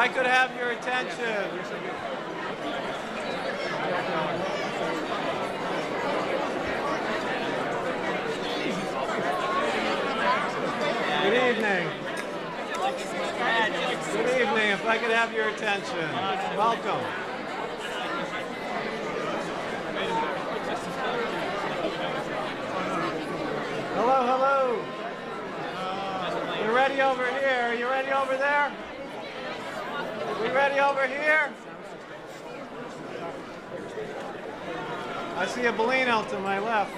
I could have your attention. Good evening. Good evening. If I could have your attention. Welcome. Hello, hello. You're ready over here. Are you ready over there? We ready over here? I see a Bellino to my left.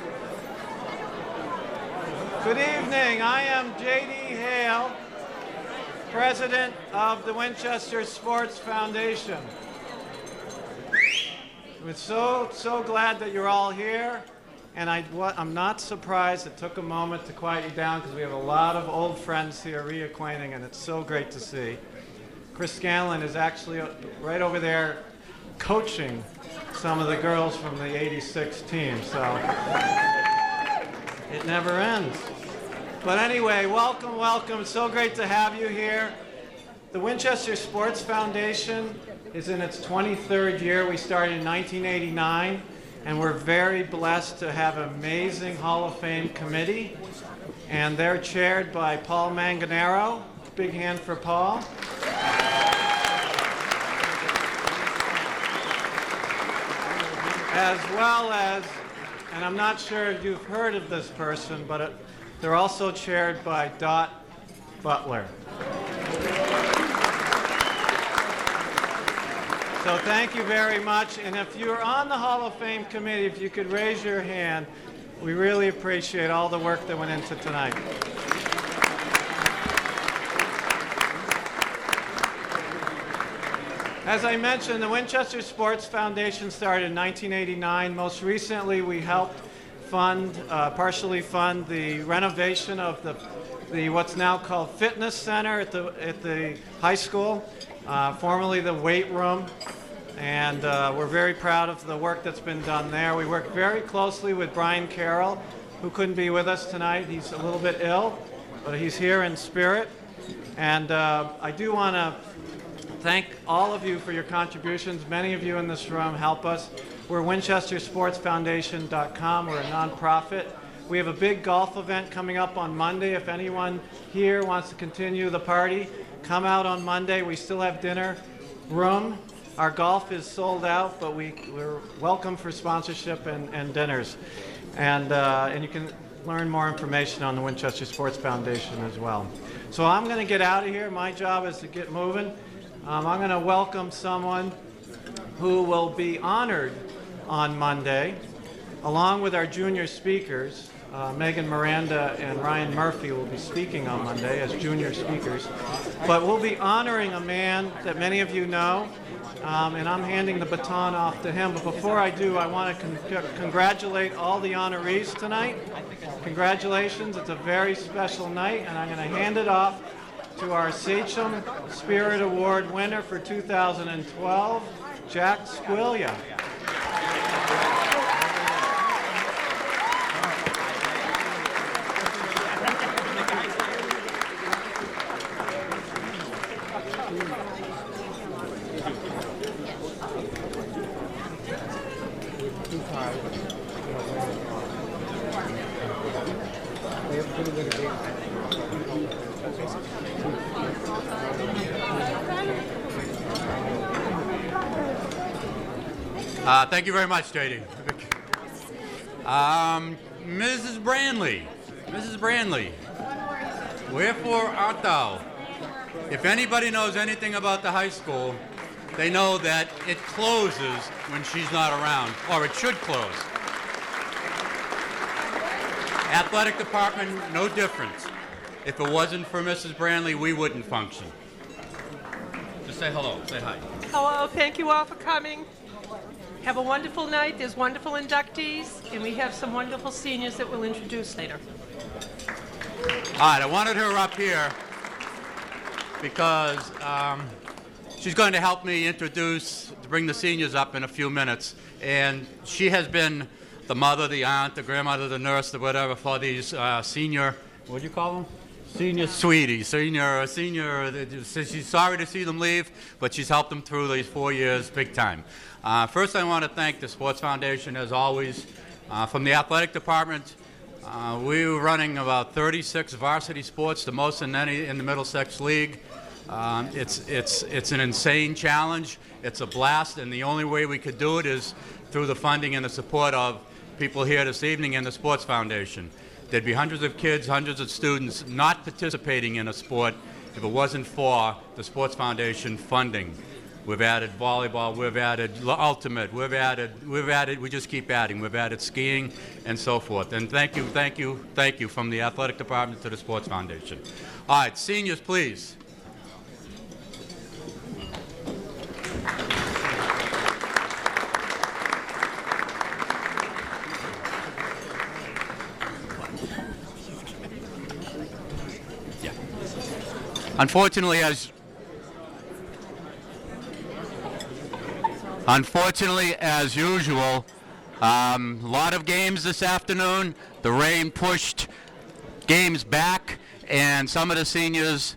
Good evening. I am J.D. Hale, President of the Winchester Sports Foundation. We're so glad that you're all here. And I'm not surprised it took a moment to quiet you down because we have a lot of old friends here reacquainting, and it's so great to see. Chris Scanlon is actually right over there coaching some of the girls from the '86 team, so it never ends. But anyway, welcome, welcome. It's so great to have you here. The Winchester Sports Foundation is in its 23rd year. We started in 1989. And we're very blessed to have an amazing Hall of Fame committee. And they're chaired by Paul Manganaro. Big hand for Paul. As well as, and I'm not sure if you've heard of this person, but they're also chaired by Dot Butler. So thank you very much. And if you're on the Hall of Fame committee, if you could raise your hand, we really appreciate all the work that went into tonight. As I mentioned, the Winchester Sports Foundation started in 1989. Most recently, we helped partially fund the renovation of the what's now called Fitness Center at the high school. Formerly the weight room, and we're very proud of the work that's been done there. We work very closely with Brian Carroll, who couldn't be with us tonight. He's a little bit ill, but he's here in spirit. And I do want to thank all of you for your contributions. Many of you in this room help us. We're WinchesterSportsFoundation.com. We're a nonprofit. We have a big golf event coming up on Monday. If anyone here wants to continue the party, come out on Monday. We still have dinner room. Our golf is sold out, but we're welcome for sponsorship and dinners. And you can learn more information on the Winchester Sports Foundation as well. So I'm going to get out of here. My job is to get moving. I'm going to welcome someone who will be honored on Monday, along with our junior speakers. Megan Miranda and Ryan Murphy will be speaking on Monday as junior speakers. But we'll be honoring a man that many of you know, and I'm handing the baton off to him. But before I do, I want to congratulate all the honorees tonight. Congratulations, it's a very special night, and I'm going to hand it off to our Sachem Spirit Award winner for 2012, Jack Squiglia. Thank you very much, JD. Mrs. Brandley, wherefore art thou? If anybody knows anything about the high school, they know that it closes when she's not around, or it should close. Athletic department, no difference. If it wasn't for Mrs. Brandley, we wouldn't function. Just say hello, say hi. Hello, thank you all for coming. Have a wonderful night. There's wonderful inductees, and we have some wonderful seniors that we'll introduce later. All right, I wanted her up here because she's going to help me bring the seniors up in a few minutes. And she has been the mother, the aunt, the grandmother, the nurse, the whatever for these senior, what do you call them? Senior. Sweetie, senior, she's sorry to see them leave, but she's helped them through these 4 years big time. First, I want to thank the Sports Foundation, as always. From the athletic department, we were running about 36 varsity sports, the most in any in the Middlesex League. It's an insane challenge. It's a blast, and the only way we could do it is through the funding and the support of people here this evening and the Sports Foundation. There'd be hundreds of kids, hundreds of students not participating in a sport if it wasn't for the Sports Foundation funding. We've added volleyball, we've added ultimate, we just keep adding. We've added skiing and so forth. And thank you from the athletic department to the Sports Foundation. All right, seniors, please. Unfortunately, as usual, a lot of games this afternoon. The rain pushed games back, and some of the seniors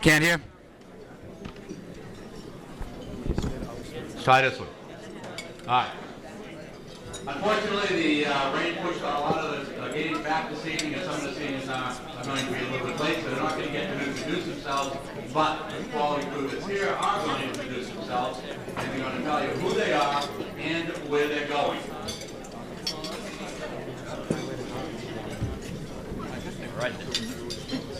can't hear. Try this one. All right. Unfortunately, the rain pushed a lot of the games back this evening, and some of the seniors are going to be a little bit late, so they're not going to get to introduce themselves, but the quality crew that's here are going to introduce themselves, and they're going to tell you who they are and where they're going.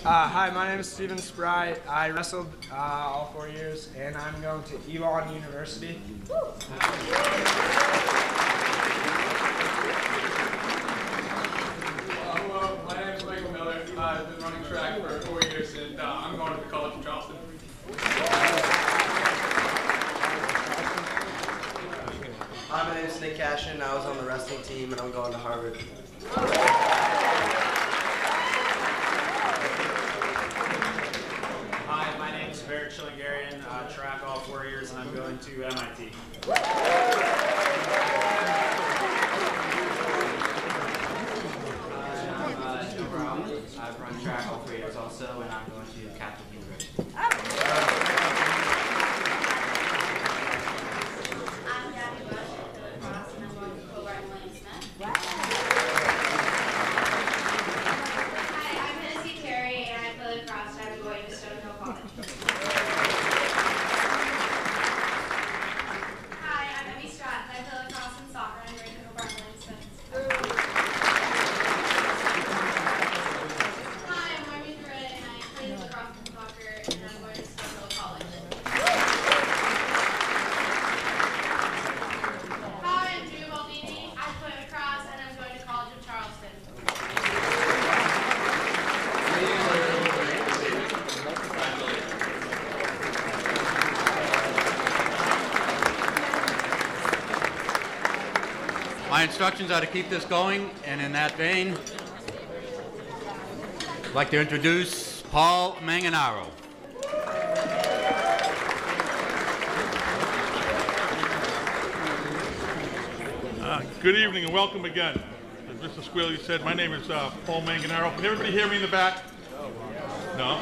Hi, my name is Steven Spry. I wrestled all 4 years, and I'm going to Elon University. Hello, my name is Michael Miller. I've been running track for 4 years, and I'm going to the College of Charleston. Hi, my name is Nick Cashin. I was on the wrestling team, and I'm going to Harvard. Hi, my name is Barrett Schillingarian, track all 4 years, and I'm going to MIT. I've run track all 4 years also, and I'm going to Catholic University. I'm Gabby Bush, I'm Cross, and I'm going to Colbert and William Smith. Hi, I'm Hennessy Terry, and I play lacrosse, and I'm going to Stonehill College. Hi, I'm Emmy Stratton, I play lacrosse and soccer, and I'm going to Colbert and William Smith. Hi, I'm Marmy Thread, and I play lacrosse and soccer, and I'm going to Stonehill College. Hi, I'm Drew Baldini. I play lacrosse, and I'm going to College of Charleston. My instructions are to keep this going, and in that vein, I'd like to introduce Paul Manganaro. Good evening and welcome again. As Mr. Squealy said, my name is Paul Manganaro. Can everybody hear me in the back? No?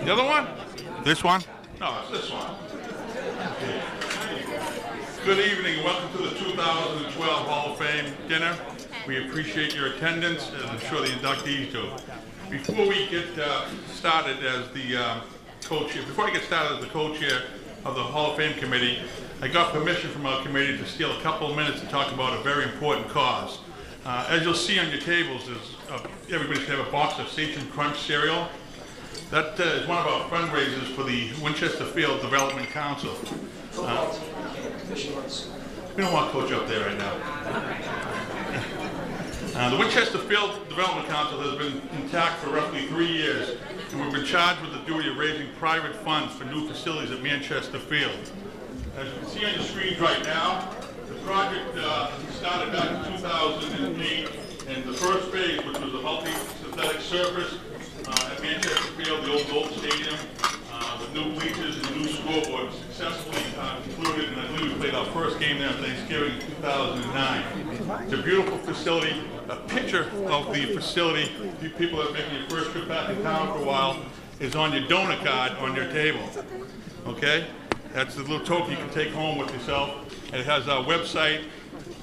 The other one? This one? No, it's this one. Okay. Good evening and welcome to the 2012 Hall of Fame dinner. We appreciate your attendance, and I'm sure the inductees do. Before we get started as the co-chair, before I get started as the co-chair of the Hall of Fame committee, I got permission from our committee to steal a couple of minutes to talk about a very important cause. As you'll see on your tables, everybody should have a box of Sachem Crunch cereal. That is one of our fundraisers for the Winchester Field Development Council. We don't want Coach up there right now. The Winchester Field Development Council has been intact for roughly 3 years, and we've been charged with the duty of raising private funds for new facilities at Manchester Field. As you can see on your screens right now, the project started back in 2008, and the first phase, which was a multi-synthetic surface at Manchester Field, the old Gold Stadium, with new bleachers and new scoreboard successfully concluded, and I believe we played our first game there on Thanksgiving in 2009. It's a beautiful facility. A picture of the facility, you people that are making your first trip back in town for a while, is on your donor card on your table. Okay? That's the little token you can take home with yourself. And it has our website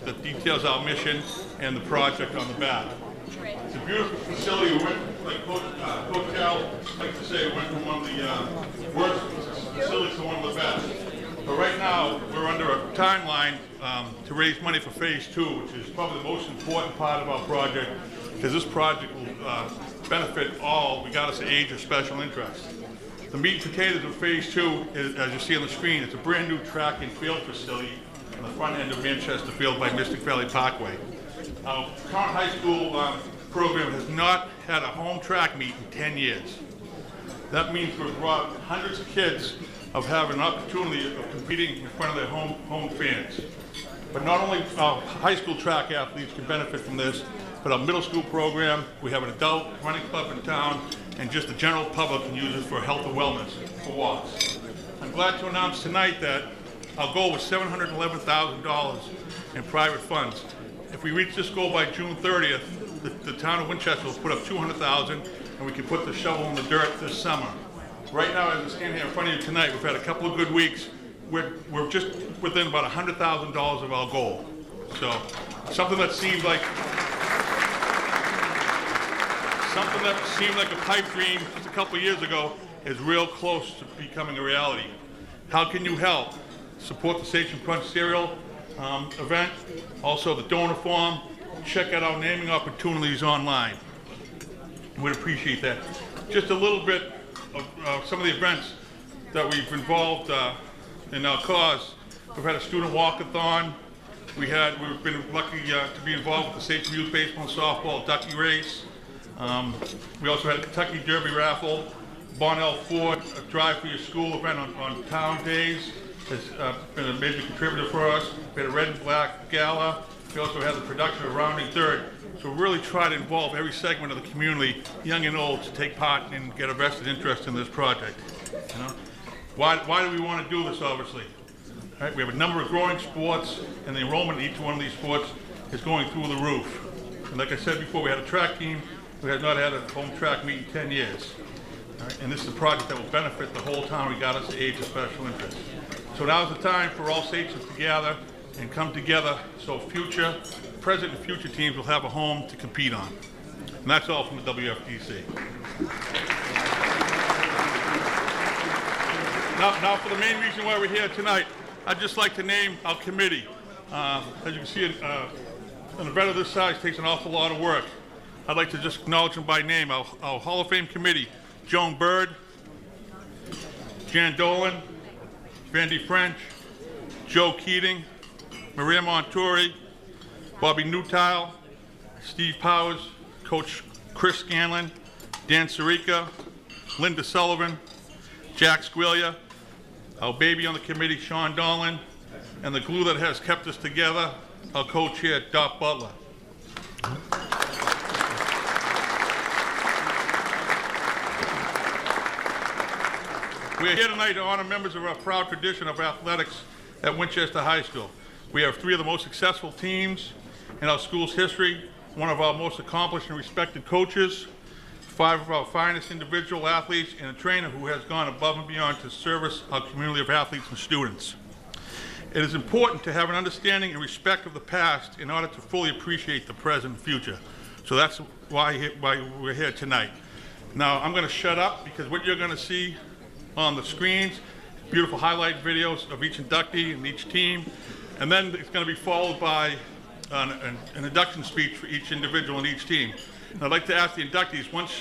that details our mission and the project on the back. It's a beautiful facility. We went, like Coach Cal likes to say, we went from one of the worst facilities to one of the best. But right now, we're under a timeline to raise money for Phase 2, which is probably the most important part of our project, because this project will benefit all, regardless of age or special interest. The meat and potatoes of Phase 2, is, as you see on the screen, it's a brand new track and field facility on the front end of Manchester Field by Mystic Valley Parkway. Our current high school program has not had a home track meet in 10 years. That means we've brought hundreds of kids of having an opportunity of competing in front of their home fans. But not only our high school track athletes can benefit from this, but our middle school program, we have an adult running club in town, and just the general public can use it for health and wellness, for walks. I'm glad to announce tonight that our goal was $711,000 in private funds. If we reach this goal by June 30th, the town of Winchester will put up $200,000, and we can put the shovel in the dirt this summer. Right now, as I stand here in front of you tonight, we've had a couple of good weeks. We're just within about $100,000 of our goal. So something that seemed like a pipe dream just a couple of years ago is real close to becoming a reality. How can you help? Support the Station Punch cereal event, also the donor form. Check out our naming opportunities online. We'd appreciate that. Just a little bit of some of the events that we've involved in our cause. We've had a student walkathon. We've been lucky to be involved with the Station Youth Baseball and Softball Ducky Race. We also had a Kentucky Derby raffle. Bonnell Ford, a Drive for Your School event on town days, has been a major contributor for us. We had a red and black gala. We also had the production of Rounding Third. So we really try to involve every segment of the community, young and old, to take part and get a vested interest in this project. You know? Why do we want to do this, obviously? Right? We have a number of growing sports, and the enrollment in each one of these sports is going through the roof. And like I said before, we had a track team. We have not had a home track meet in 10 years. All right? And this is a project that will benefit the whole town regardless of age or special interest. So now's the time for all stations to gather and come together so present and future teams will have a home to compete on. And that's all from the WFDC. Now for the main reason why we're here tonight, I'd just like to name our committee. As you can see, an event of this size takes an awful lot of work. I'd like to just acknowledge them by name. Our Hall of Fame committee: Joan Bird, Jan Dolan, Vandy French, Joe Keating, Maria Montori, Bobby Newtile, Steve Powers, Coach Chris Scanlon, Dan Sirica, Linda Sullivan, Jack Squillia, our baby on the committee, Sean Dolan, and the glue that has kept us together, our co-chair, Dot Butler. We are here tonight to honor members of our proud tradition of athletics at Winchester High School. We have three of the most successful teams in our school's history, one of our most accomplished and respected coaches, five of our finest individual athletes, and a trainer who has gone above and beyond to service our community of athletes and students. It is important to have an understanding and respect of the past in order to fully appreciate the present and future. So that's why we're here tonight. Now, I'm going to shut up because what you're going to see on the screens, beautiful highlight videos of each inductee and each team, and then it's going to be followed by an induction speech for each individual and each team. And I'd like to ask the inductees, once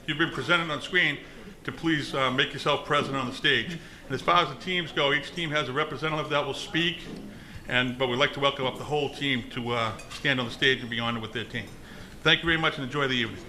you've been presented on screen, to please make yourself present on the stage. And as far as the teams go, each team has a representative that will speak, but we'd like to welcome up the whole team to stand on the stage and be honored with their team. Thank you very much and enjoy the evening.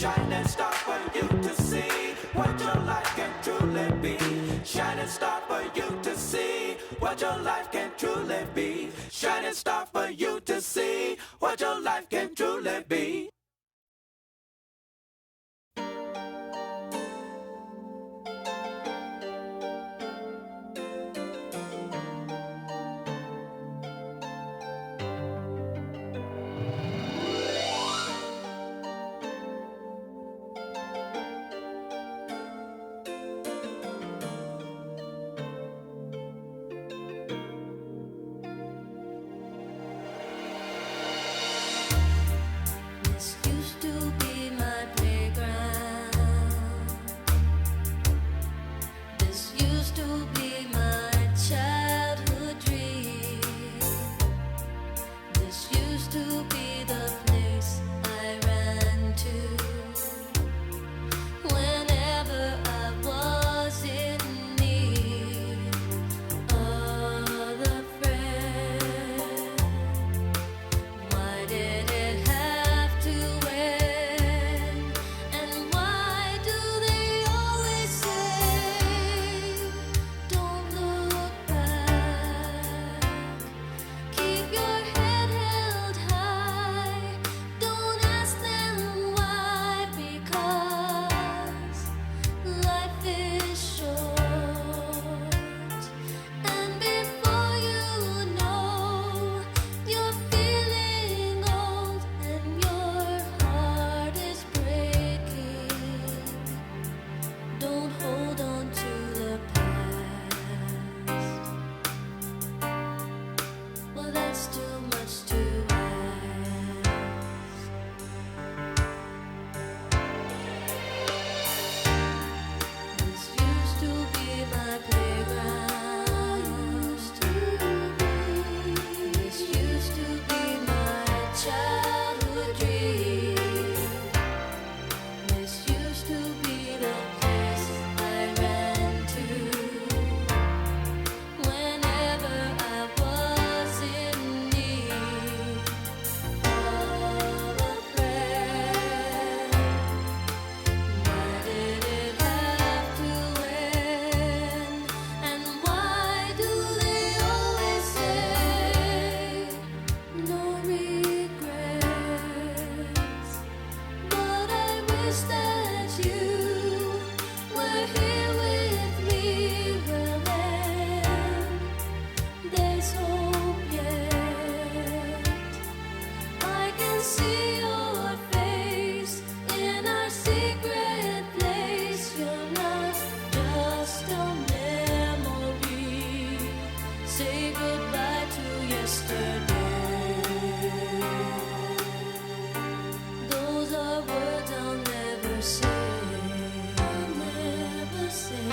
shining star for you to see what your life can truly be. Shining star for you to see what your life can truly be. Shining star for you to see what your life can truly be. This used to be my playground. This used to be my childhood dream. This used to be the place I ran to whenever I was in need of a friend. Why did it have to end? And why do they always say, don't look back? Keep your head held high. Don't ask them why, because life is short. And before you know, you're feeling old and your heart is breaking. Don't hold on to the past. Well, that's too much to ask. This used to be my playground. This used to be my childhood dream. This used to be the place I ran to whenever I was in need of a friend. Why did it have to end? And why do they always say no regrets? But I wish that you were here with me. Well then, there's hope yet. I can see your face in our secret place. You're not just a memory. Say goodbye to yesterday. Those are words I'll never say. I'll never say.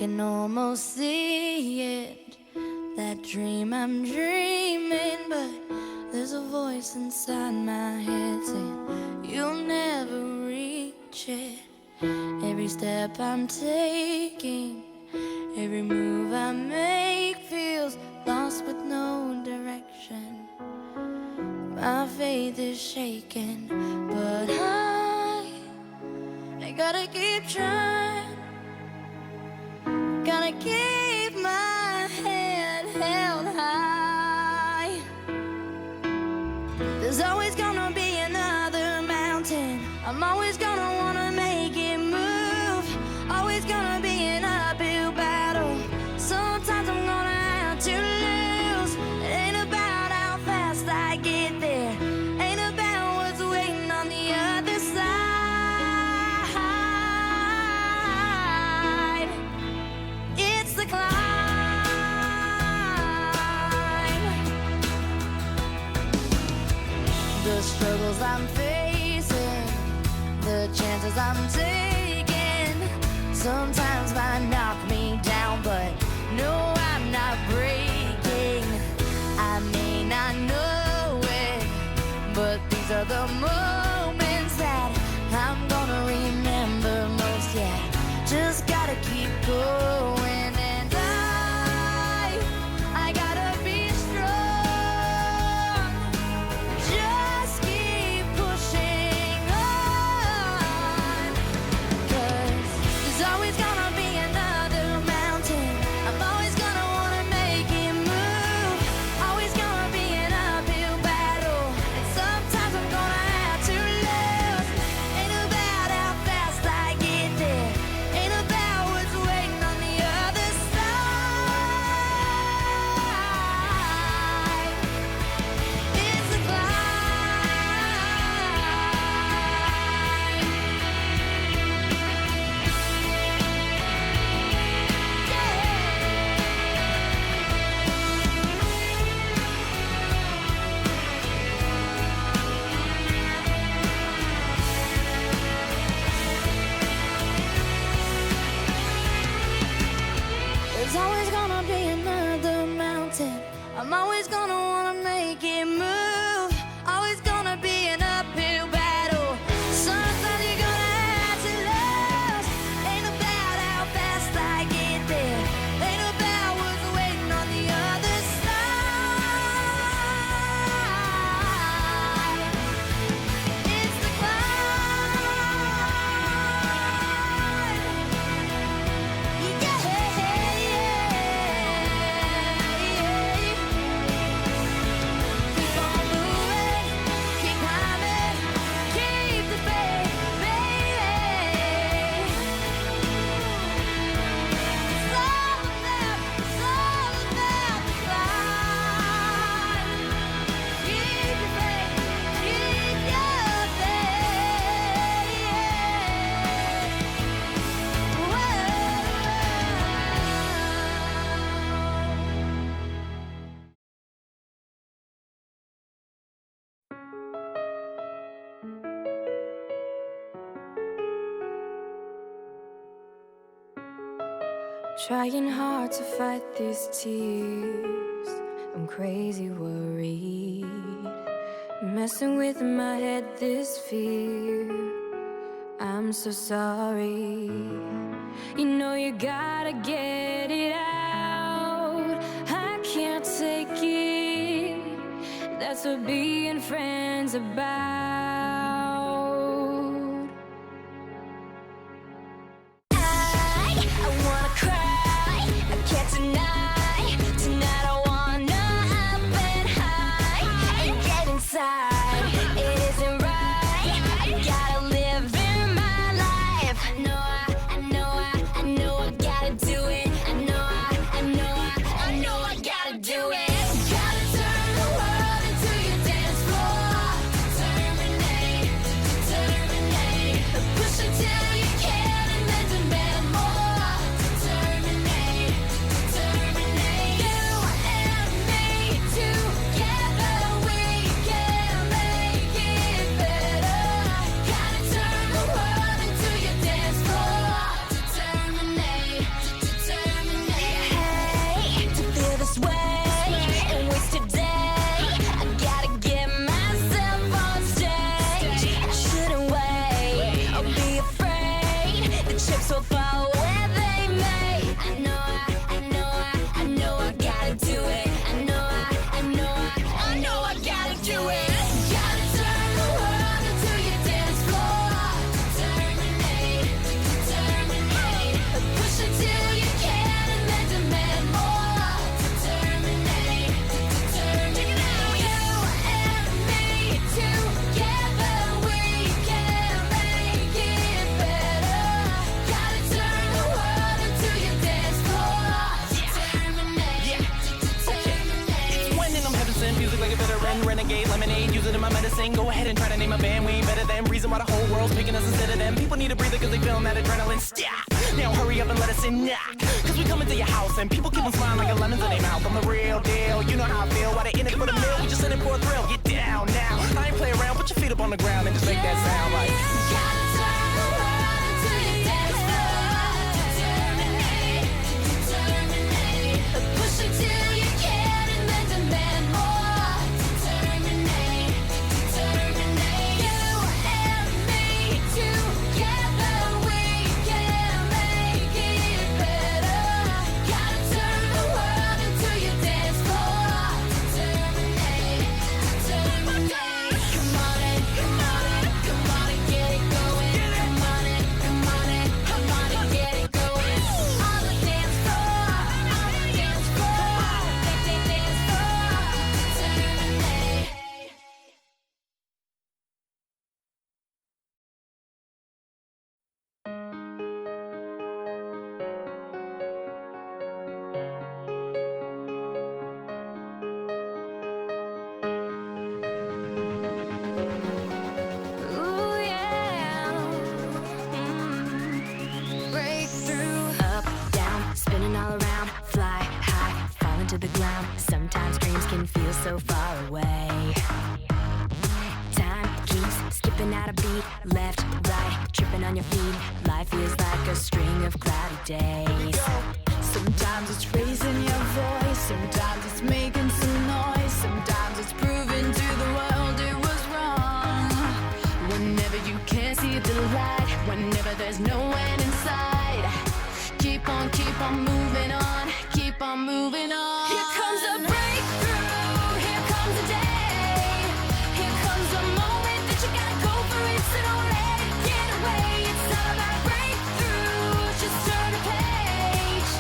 can almost see it, that dream I'm dreaming, but there's a voice inside my head saying you'll never reach it. Every step I'm taking, every move I make feels lost with no direction. My faith is shaken, but I gotta keep trying. Gotta keep my head held high. There's always gonna be another mountain. I'm always gonna wanna make it move. Always gonna be an uphill battle. Sometimes I'm gonna have to lose. It ain't about how fast I get there. Ain't about what's waiting on the other side. It's the climb. The struggles I'm facing, the chances I'm taking, sometimes might knock me down, but no, I'm not breaking. I may not know it, but these are the moments that I'm gonna remember most. Yeah, just gotta keep going, and I gotta be strong. Just keep pushing on, 'cause there's always gonna be another mountain. I'm always gonna wanna make it move. Always gonna be an uphill battle, and sometimes I'm gonna have to lose. Ain't about how fast I get there. Ain't about what's waiting on the other side. It's a There's always gonna be another mountain. I'm always gonna wanna make it move. Always gonna be an uphill battle. Sometimes you're gonna have to lose. Ain't about how fast I get there. Ain't about what's waiting on the other side. It's the climb. Yeah. Keep on moving, keep climbing, keep the faith, baby. It's all about the climb. Keep your faith, keep your faith. Whoa. Trying hard to fight these tears. I'm crazy worried. Messing with my head this fear. I'm so sorry. You know you gotta get it out. I can't take it. That's what being friends about. I wanna cry, I can't deny. Tonight I wanna up and high and get inside. It isn't right, I gotta live in my life. I know I gotta do it. I know I gotta do it. Gotta turn the world into your dance floor. Determined sing, go ahead and try to name a band. We ain't better than reason why the whole world's picking us instead of them. People need a breather cause they feeling that adrenaline. Stop. Now hurry up and let us in knock. Cause we come into your house and people keep on smiling like a lemon's in their mouth. I'm the real deal, you know how I feel. Why they in it for the meal, we just in it for a thrill. Get down now, I ain't play around, put your feet up on the ground and just make that sound like. Sometimes dreams can feel so far away. Time keeps skipping out a beat. Left, right, tripping on your feet. Life feels like a string of cloudy days. Sometimes it's raising your voice. Sometimes it's making some noise. Sometimes it's proving to the world it was wrong. Whenever you can't see the light, whenever there's no end in sight, keep on moving on. Keep on moving on. Here comes a breakthrough. Here comes a day. Here comes a moment that you gotta go for it. So don't let it get away. It's all about breakthrough. Just turn a page.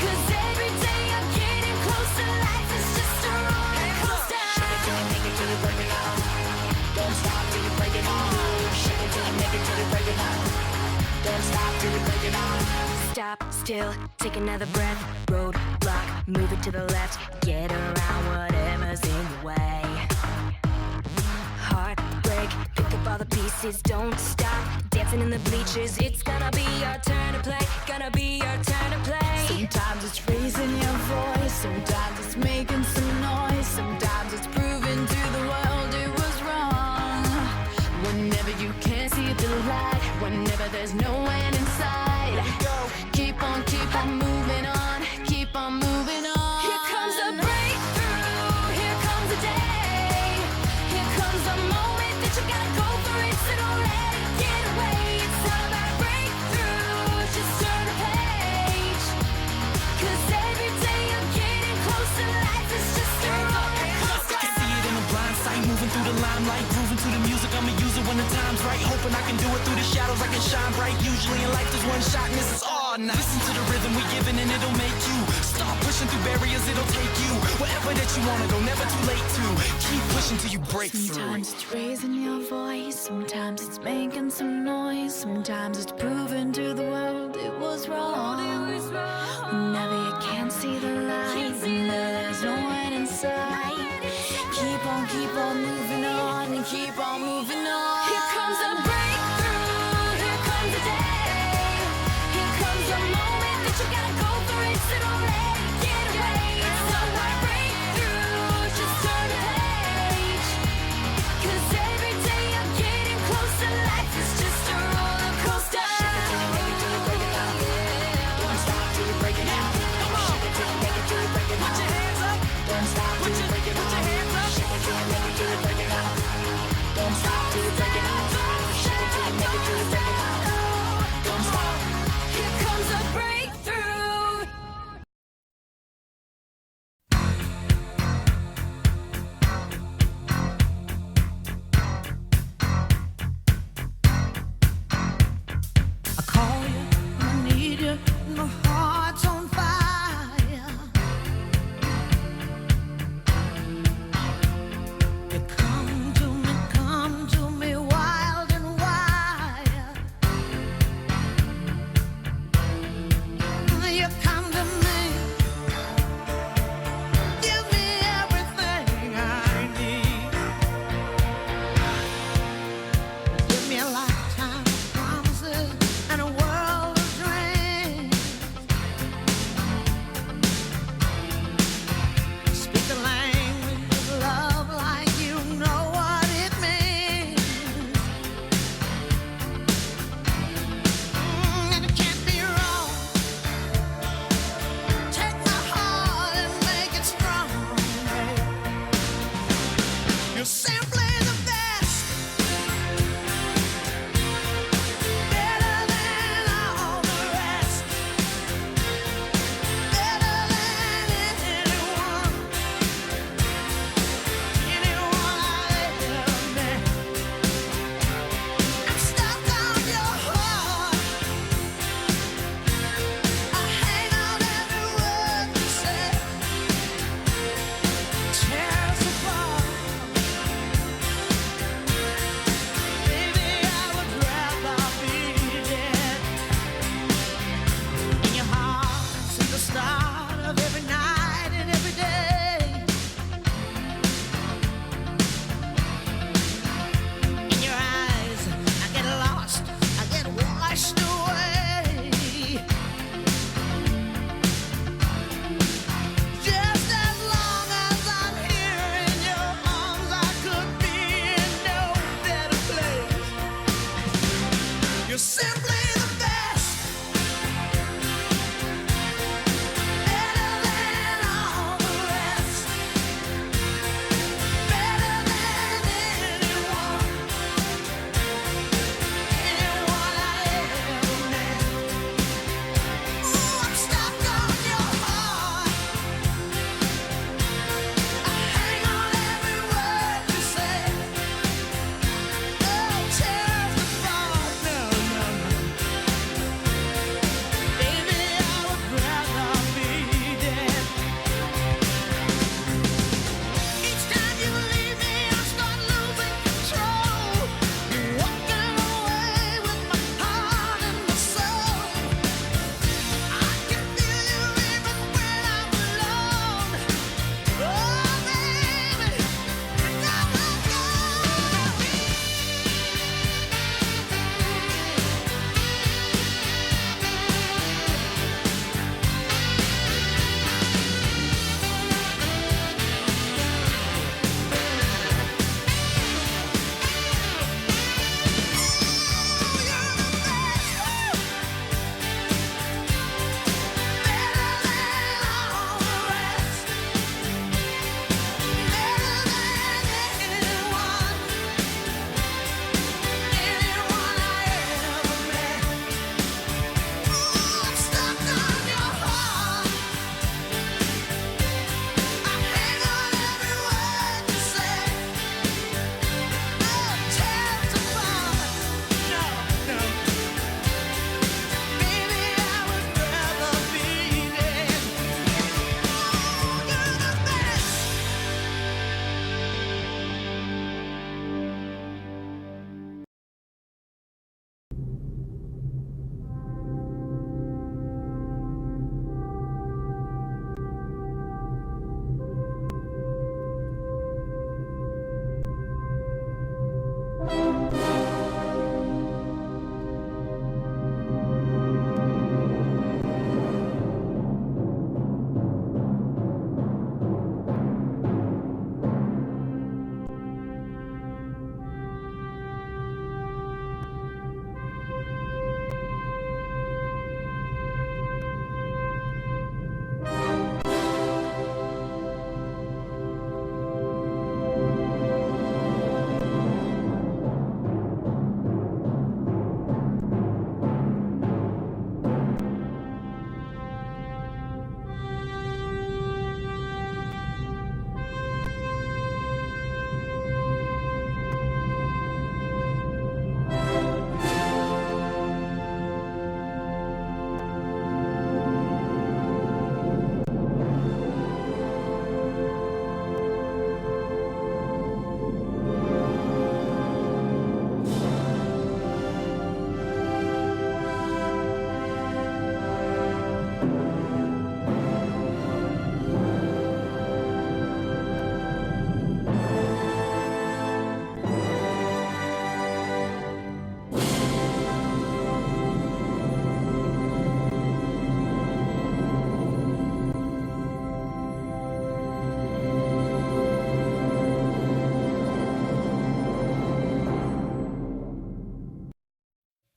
Cause every day you're getting closer. Life is just a roller coaster. Shake it till you make it till you break it out. Don't stop till you break it out. Shake it till you make it till you break it out. Don't stop till you break it out. Stop, still, take another breath. Roadblock, move it to the left. Get around whatever's in your way. Heartbreak, pick up all the pieces. Don't stop, dancing in the bleachers. It's gonna be your turn to play. Gonna be your turn to play. Sometimes it's raising your voice. Sometimes it's making some noise. Sometimes it's proving to the world it was wrong. Whenever you can't see the light, whenever there's no end in sight, keep on moving on. Keep on moving on. Here comes a breakthrough. Here comes a day. Here comes a moment that you gotta go for it. So don't let it get away. It's all about breakthrough. Just turn a page. Cause every day you're getting closer. Life is just a roller coaster. I can see it in the blind sight, moving through the limelight, grooving to the music. I'ma use it when the time's right. Hoping I can do it through the shadows. I can shine bright. Usually in life there's one shot and this is all night. Listen to the rhythm we giving and it'll make you start pushing through barriers. It'll take you wherever that you wanna go. Never too late to keep pushing till you break through. Sometimes it's raising your voice. Sometimes it's making some noise. Sometimes it's proving to the world it was wrong. Whenever you can't see the light, whenever there's no one inside, keep on moving on and keep on moving on. Here comes a breakthrough. Here comes a day. Here comes a moment that you gotta go for it. So don't let it get away. It's all about breakthrough. Just turn a page. Cause every day you're getting closer. Life is just a roller coaster. Shake it till you make it till you break it out. Don't stop till you break it out. Come on. Shake it till you make it till you break it out. Put your hands up. Don't stop till you break it out. Put your hands up. Shake it till you make it till you break it out. Don't stop till you break it out.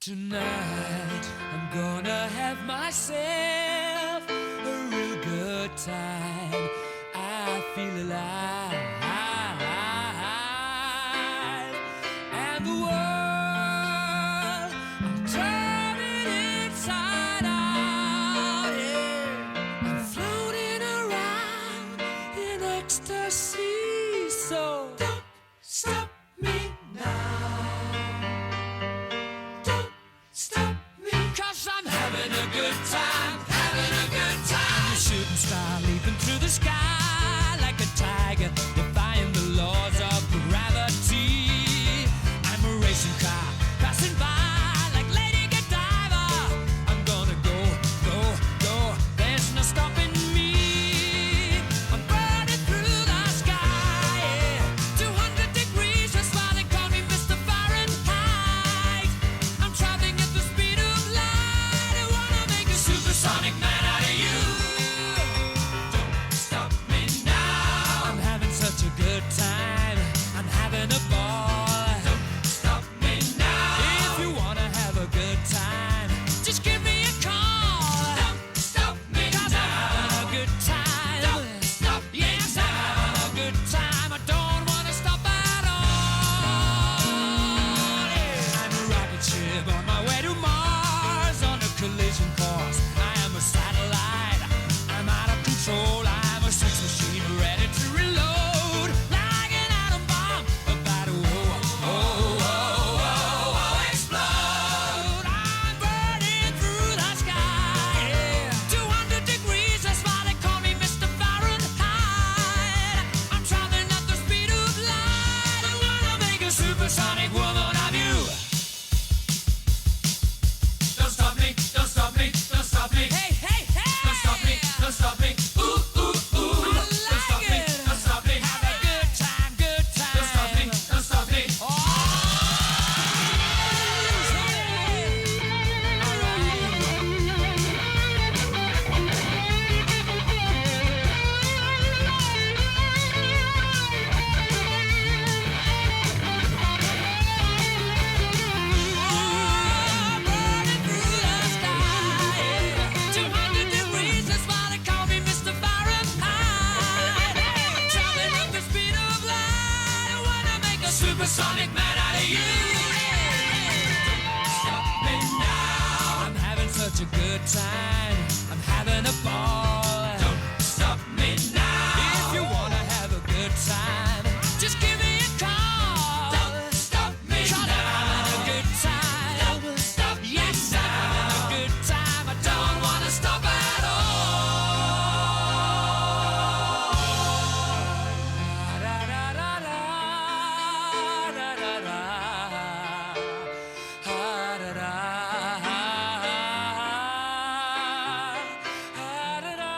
Tonight I'm gonna have myself a real good time. I feel alive, and the world I'm turning inside out. Yeah, I'm floating around in ecstasy. So don't stop me now. Stop me, 'cause I'm having a good time, having a good time. A shooting star leaping through the sky like a tiger, defying the laws of gravity. I'm a racing car passing by like Lady Godiva. I'm gonna go, go, go. There's no stopping me. I'm burning through the sky, yeah. 200 degrees, that's why they call me Mr. Fahrenheit. I'm traveling at the speed of light. I wanna make a supersonic man out of you. Don't stop me now. I'm having such a good time. I'm having a ball. Don't stop me now. If you wanna have a good time, just give me a call. Don't stop me now. 'Cause I'm having a good time. Don't stop me now. Yes, I'm having a good time. I don't wanna stop at all. Yeah. I'm a rocket ship on my way to Mars on a collision course. I am a satellite. I'm out of control. I'm a sex machine ready to reload. Like an atom bomb about to explode. I'm burning through the sky. Yeah. 200 degrees, that's why they call me Mr. Fahrenheit. I'm traveling at the speed of light. I wanna make a supersonic woman of you. Don't stop me, don't stop me, don't stop me. Hey, hey, hey! Don't stop me, don't stop me. Ooh, ooh, ooh. Don't stop me, don't stop me. Have a good time, good time. Don't stop me, don't stop me. Burning through the sky. 200 degrees, that's why they call me Mr. Fahrenheit. I'm traveling at the speed of light. I wanna make a supersonic man out of you. Don't stop me now. I'm having such a good time. I'm having a ball. Don't stop me now. If you wanna have a good time, just give me a call. Don't stop me now. I'm having a good time. Don't stop me now. Yes, I'm having a good time. I don't wanna stop at all. Da da da da da da da da. Ha da da. Ha da da.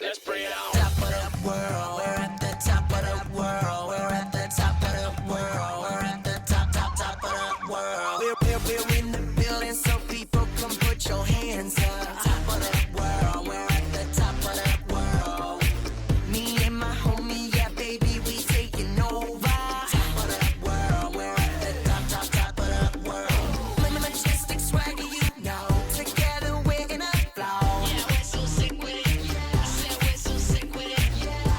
Let's bring it on. Top of the world, we're at the top of the world. We're at the top of the world. We're at the top of the world. We're in the building, so people come put your hands up. Top of the world, we're at the top of the world. Me and my homie, yeah, baby, we taking over. Top of the world, we're at the top of the world. Majestic swagger, you know. Together we're gonna flow. Yeah, we're so sick with it. Said we're so sick with it.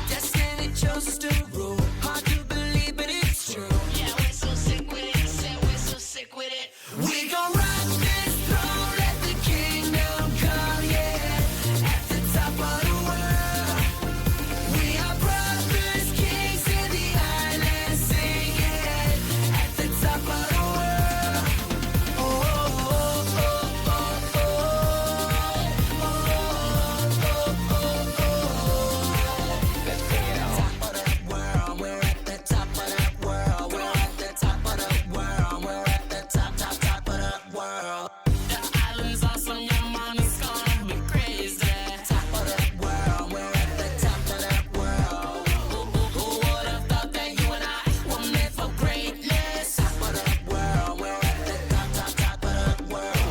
Destiny chose us to rule. Hard to believe, but it's true. Yeah, we're so sick with it. Said we're so sick with it. We gon' rock this throne, let the kingdom come, yeah. At the top of the world. We are brothers, kings in the island, singing. At the top of the world. Oh, oh, oh, oh, oh, Let's bring it on. Top of the world, we're at the top of the world. We're at the top of the world. We're at the top of the world. The island's awesome, your money's gonna be crazy. Top of the world, we're at the top of the world. Who would have thought that you and I were meant for greatness? Top of the world, we're at the top of the world.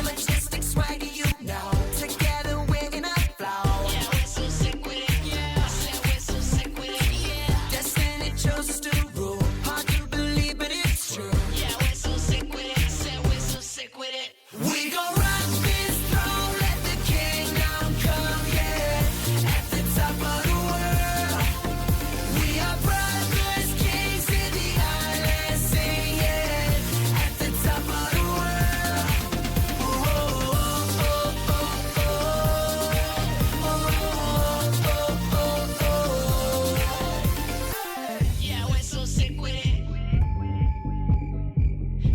Majestic swagger, you know. Together we're gonna flow. Yeah, we're so sick with it. Yeah, said we're so sick with it. Yeah, destiny chose us to rule. Hard to believe, but it's true. Yeah, we're so sick with it. Said we're so sick with it. We gon' rock this throne, let the kingdom come, yeah. At the top of the world. We are brothers, kings in the island, singing. At the top of the world. Oh, oh, oh, oh, oh, yeah, we're so sick with it.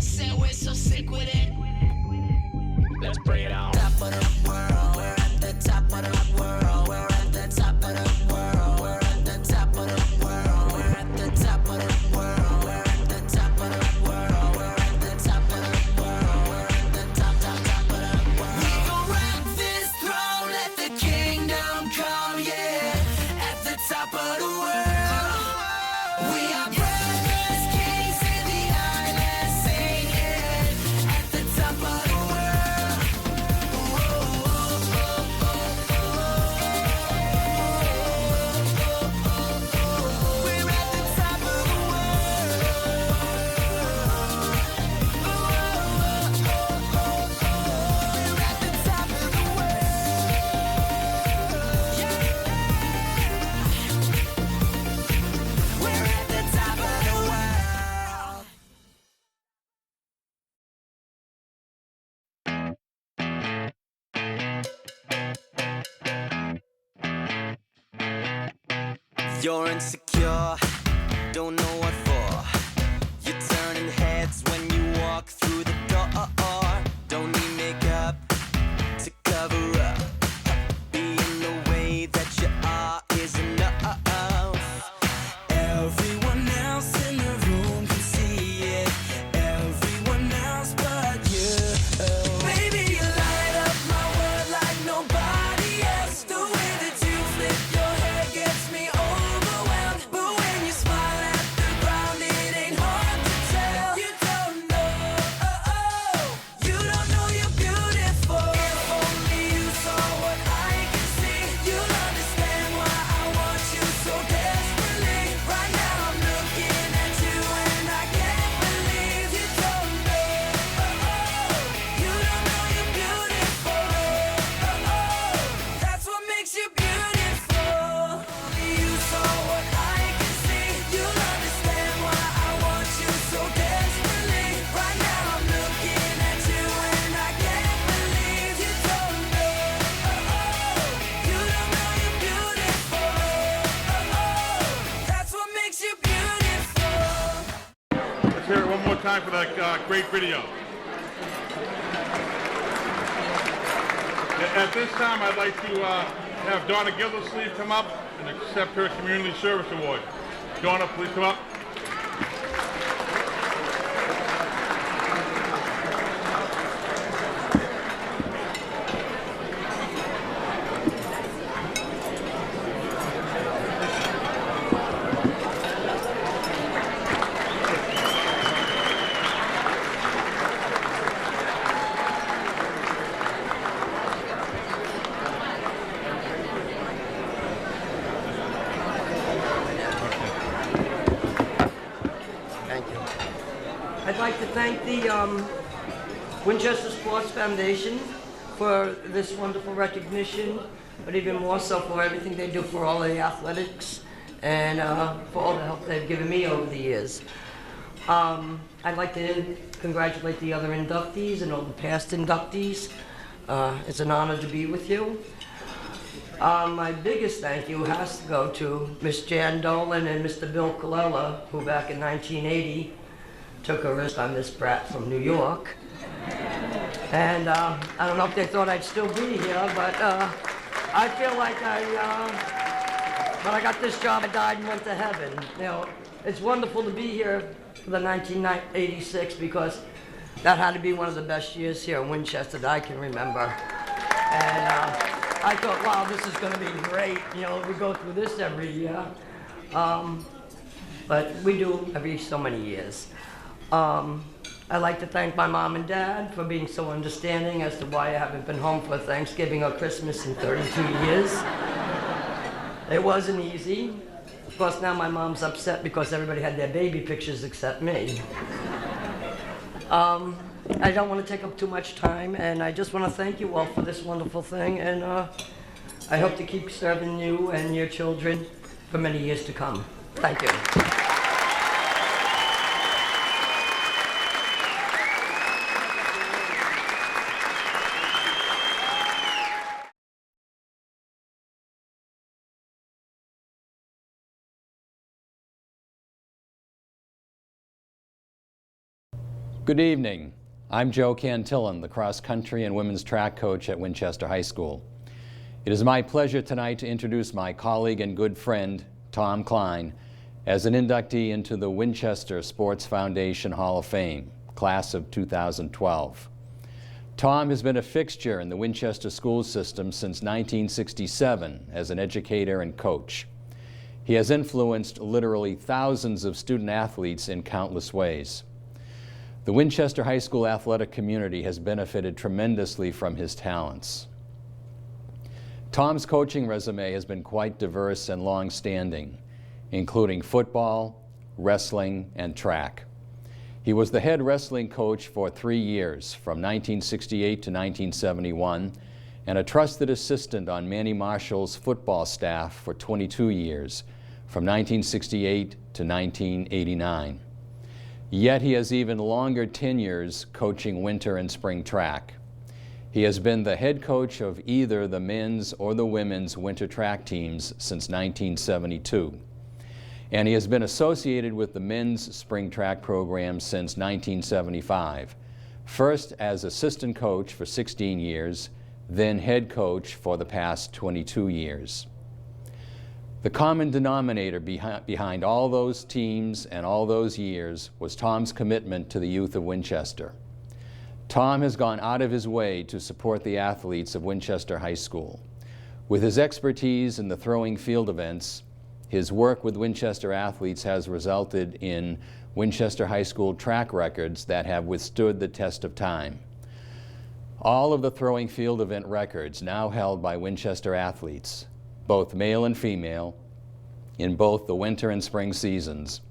Said we're so sick with it. Let's bring it on. Top of the world, we're at the top of the world. We're at the top of the world. We're at the top of the world. We're at the top of the world. We're at the top of the world. We're at the top of the world. We're at the top of the world. We gon' rock this throne, let the kingdom come, yeah. At the top of the world. We are brothers, kings in the island, singing. At the top of the world. Oh, oh, oh, oh, oh. We're at the top of the world. Oh, oh, oh, oh. We're at the top of the world. Yeah. We're at the top of the world. You're insecure, don't know what for. You're turning heads when you walk through the door. Don't need makeup to cover up. Being the way that you are is enough. Everyone else in the room can see it. Everyone else but you. Baby, you light up my world like nobody else. The way that you flip your hair gets me overwhelmed. But when you smile at the ground, it ain't hard to tell. You don't know, you don't know you're beautiful. If only you saw what I can see, you'll understand why I want you so desperately. Right now I'm looking at you and I can't believe you don't know, you don't know you're beautiful. That's what makes you beautiful. Only you saw what I can see, you'll understand why I want you so desperately. Right now I'm looking at you and I can't believe you don't know, you don't know you're beautiful. That's what makes you beautiful. Let's hear it one more time for that great video. At this time, I'd like to have Donna Gildersleeve come up and accept her Community Service Award. Donna, please come up. like to thank the Winchester Sports Foundation for this wonderful recognition, but even more so for everything they do for all the athletics and for all the help they've given me over the years. I'd like to congratulate the other inductees and all the past inductees. It's an honor to be with you. My biggest thank you has to go to Miss Jan Dolan and Mr. Bill Colella, who back in 1980 took a risk on Miss Pratt from New York. And I don't know if they thought I'd still be here, but I feel like when I got this job, I died and went to heaven. You know, it's wonderful to be here for the 1986 because that had to be one of the best years here in Winchester that I can remember. And I thought, wow, this is going to be great. You know, we go through this every year. But we do every so many years. I'd like to thank my mom and dad for being so understanding as to why I haven't been home for Thanksgiving or Christmas in 32 years. It wasn't easy. Of course, now my mom's upset because everybody had their baby pictures except me. I don't want to take up too much time, and I just want to thank you all for this wonderful thing, and I hope to keep serving you and your children for many years to come. Thank you. Good evening. I'm Joe Cantillon, the cross-country and women's track coach at Winchester High School. It is my pleasure tonight to introduce my colleague and good friend, Tom Klein, as an inductee into the Winchester Sports Foundation Hall of Fame, class of 2012. Tom has been a fixture in the Winchester school system since 1967 as an educator and coach. He has influenced literally thousands of student athletes in countless ways. The Winchester High School athletic community has benefited tremendously from his talents. Tom's coaching resume has been quite diverse and long-standing, including football, wrestling, and track. He was the head wrestling coach for 3 years, from 1968 to 1971, and a trusted assistant on Manny Marshall's football staff for 22 years, from 1968 to 1989. Yet he has even longer tenures coaching winter and spring track. He has been the head coach of either the men's or the women's winter track teams since 1972. And he has been associated with the men's spring track program since 1975, first as assistant coach for 16 years, then head coach for the past 22 years. The common denominator behind all those teams and all those years was Tom's commitment to the youth of Winchester. Tom has gone out of his way to support the athletes of Winchester High School. With his expertise in the throwing field events, his work with Winchester athletes has resulted in Winchester High School track records that have withstood the test of time. All of the throwing field event records now held by Winchester athletes, both male and female, in both the winter and spring seasons,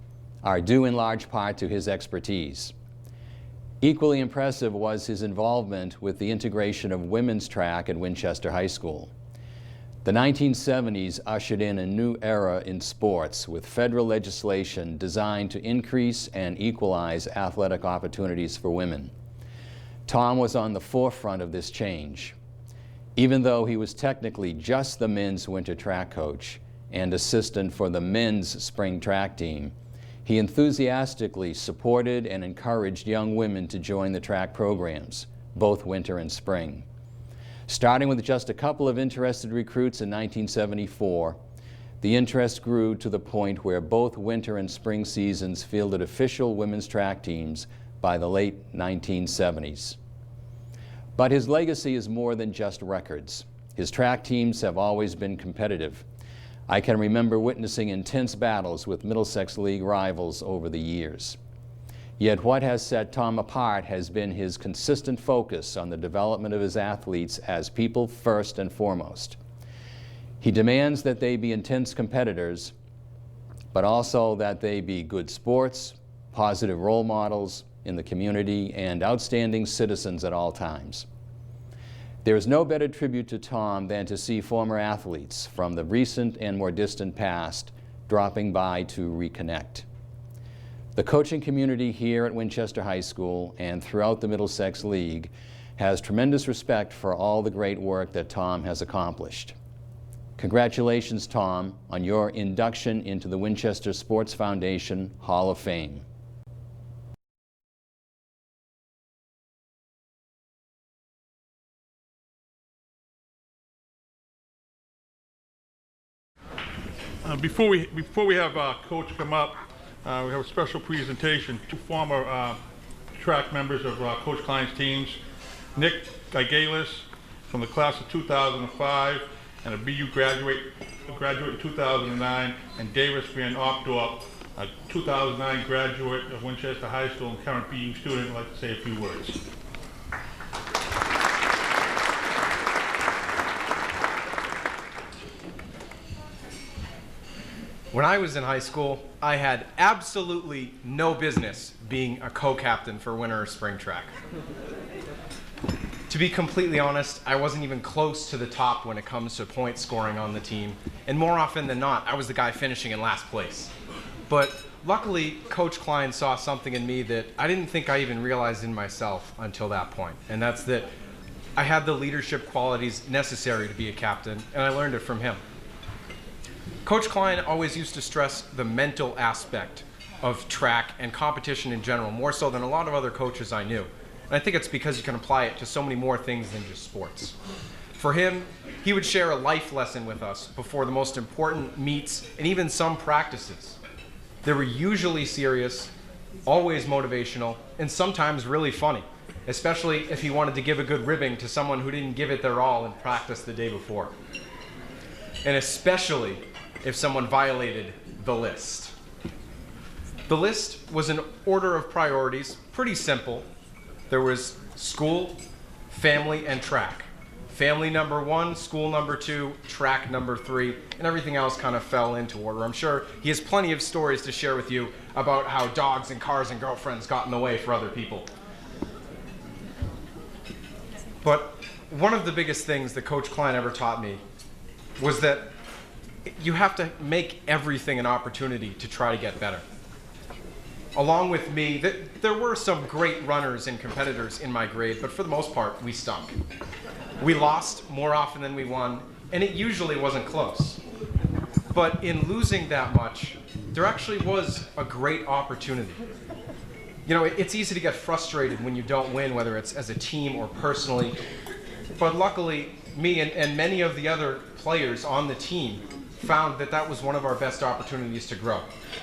are due in large part to his expertise. Equally impressive was his involvement with the integration of women's track at Winchester High School. The 1970s ushered in a new era in sports with federal legislation designed to increase and equalize athletic opportunities for women. Tom was on the forefront of this change. Even though he was technically just the men's winter track coach and assistant for the men's spring track team, he enthusiastically supported and encouraged young women to join the track programs, both winter and spring. Starting with just a couple of interested recruits in 1974, the interest grew to the point where both winter and spring seasons fielded official women's track teams by the late 1970s. But his legacy is more than just records. His track teams have always been competitive. I can remember witnessing intense battles with Middlesex League rivals over the years. Yet what has set Tom apart has been his consistent focus on the development of his athletes as people first and foremost. He demands that they be intense competitors, but also that they be good sports, positive role models, in the community and outstanding citizens at all times. There is no better tribute to Tom than to see former athletes from the recent and more distant past dropping by to reconnect. The coaching community here at Winchester High School and throughout the Middlesex League has tremendous respect for all the great work that Tom has accomplished. Congratulations, Tom, on your induction into the Winchester Sports Foundation Hall of Fame. Before we have Coach come up, we have a special presentation. Two former track members of Coach Klein's teams, Nick Gigalis from the class of 2005 and a BU graduate in 2009, and Davis Van Opdorp, a 2009 graduate of Winchester High School and current BU student, would like to say a few words. When I was in high school, I had absolutely no business being a co-captain for winter or spring track. To be completely honest, I wasn't even close to the top when it comes to point scoring on the team, and more often than not, I was the guy finishing in last place. But luckily, Coach Klein saw something in me that I didn't think I even realized in myself until that point, and that's that I had the leadership qualities necessary to be a captain, and I learned it from him. Coach Klein always used to stress the mental aspect of track and competition in general, more so than a lot of other coaches I knew. And I think it's because you can apply it to so many more things than just sports. For him, he would share a life lesson with us before the most important meets and even some practices. They were usually serious, always motivational, and sometimes really funny, especially if he wanted to give a good ribbing to someone who didn't give it their all in practice the day before. And especially if someone violated the list. The list was an order of priorities, pretty simple. There was school, family, and track. Family number 1, school number 2, track number 3, and everything else kind of fell into order. I'm sure he has plenty of stories to share with you about how dogs and cars and girlfriends got in the way for other people. But one of the biggest things that Coach Klein ever taught me was that you have to make everything an opportunity to try to get better. Along with me, there were some great runners and competitors in my grade, but for the most part, we stunk. We lost more often than we won, and it usually wasn't close. But in losing that much, there actually was a great opportunity. You know, it's easy to get frustrated when you don't win, whether it's as a team or personally. But luckily, me and many of the other players on the team found that that was one of our best opportunities to grow.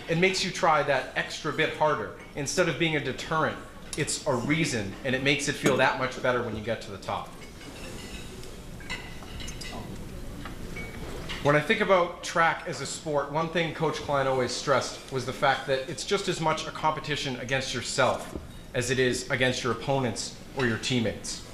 It makes you try that extra bit harder. Instead of being a deterrent, it's a reason, and it makes it feel that much better when you get to the top. When I think about track as a sport, one thing Coach Klein always stressed was the fact that it's just as much a competition against yourself as it is against your opponents or your teammates.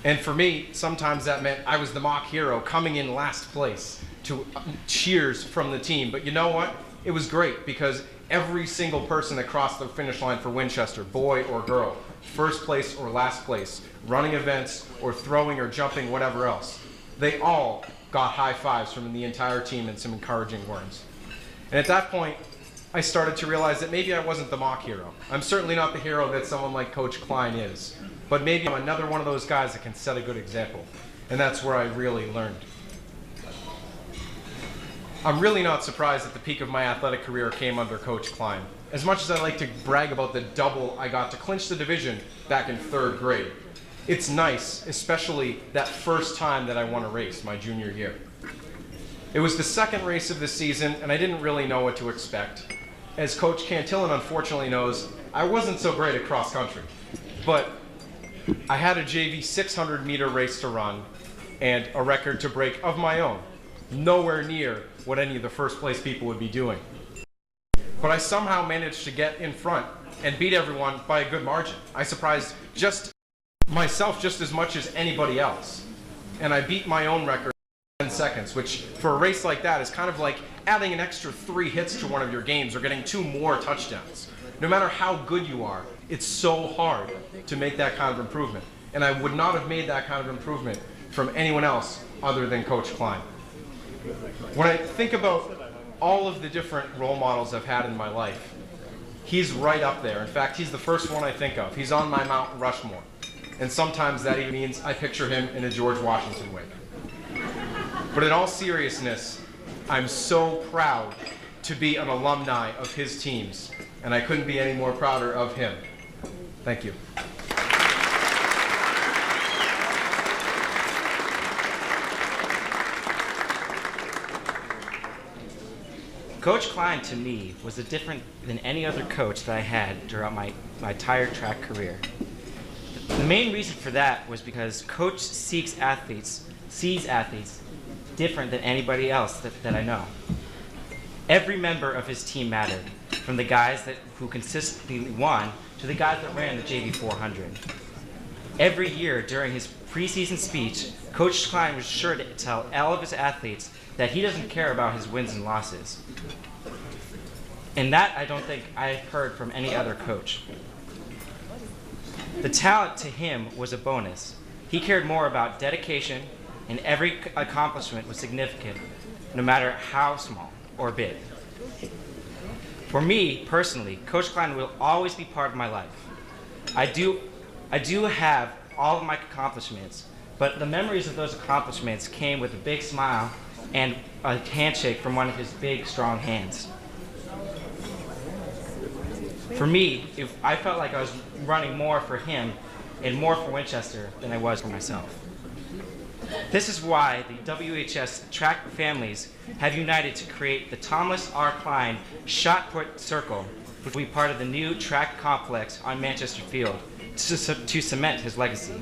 And for me, sometimes that meant I was the mock hero coming in last place to cheers from the team. But you know what? It was great because every single person that crossed the finish line for Winchester, boy or girl, first place or last place, running events or throwing or jumping, whatever else, they all got high fives from the entire team and some encouraging words. And at that point, I started to realize that maybe I wasn't the mock hero. I'm certainly not the hero that someone like Coach Klein is, but maybe I'm another one of those guys that can set a good example. And that's where I really learned. I'm really not surprised that the peak of my athletic career came under Coach Klein. As much as I like to brag about the double I got to clinch the division back in 3rd grade, it's nice, especially that first time that I won a race, my junior year. It was the 2nd race of the season, and I didn't really know what to expect. As Coach Cantillon unfortunately knows, I wasn't so great at cross country. But I had a JV 600-meter race to run and a record to break of my own. Nowhere near what any of the first place people would be doing. But I somehow managed to get in front and beat everyone by a good margin. I surprised myself just as much as anybody else. And I beat my own record in 10 seconds, which for a race like that is kind of like adding an extra 3 hits to one of your games or getting 2 more touchdowns. No matter how good you are, It's so hard to make that kind of improvement. And I would not have made that kind of improvement from anyone else other than Coach Klein. When I think about all of the different role models I've had in my life, he's right up there. In fact, he's the first one I think of. He's on my Mount Rushmore. And sometimes that even means I picture him in a George Washington wig. But in all seriousness, I'm so proud to be an alumni of his teams, and I couldn't be any more prouder of him. Thank you. Coach Klein, to me, was different than any other coach that I had throughout my entire track career. The main reason for that was because Coach sees athletes different than anybody else that I know. Every member of his team mattered, from the guys who consistently won to the guys that ran the JV 400. Every year during his preseason speech, Coach Klein was sure to tell all of his athletes that he doesn't care about his wins and losses. And that I don't think I've heard from any other coach. The talent to him was a bonus. He cared more about dedication, and every accomplishment was significant, no matter how small or big. For me, personally, Coach Klein will always be part of my life. I do have all of my accomplishments, but the memories of those accomplishments came with a big smile and a handshake from one of his big, strong hands. For me, I felt like I was running more for him and more for Winchester than I was for myself. This is why the WHS track families have united to create the Thomas R. Klein Shot Put Circle, which will be part of the new track complex on Manchester Field to cement his legacy.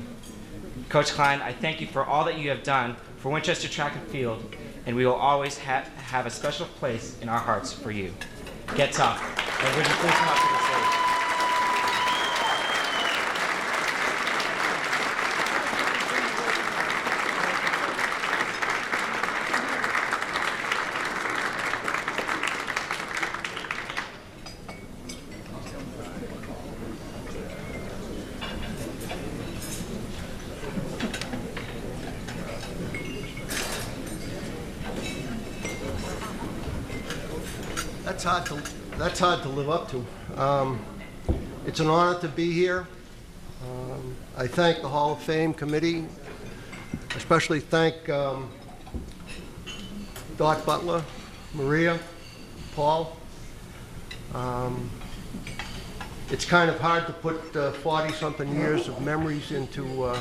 Coach Klein, I thank you for all that you have done for Winchester Track and Field, and we will always have a special place in our hearts for you. Get tough. And would you please come up to the stage? That's hard to live up to. It's an honor to be here. I thank the Hall of Fame committee, especially thank Doc Butler, Maria, Paul. It's kind of hard to put 40-something years of memories into a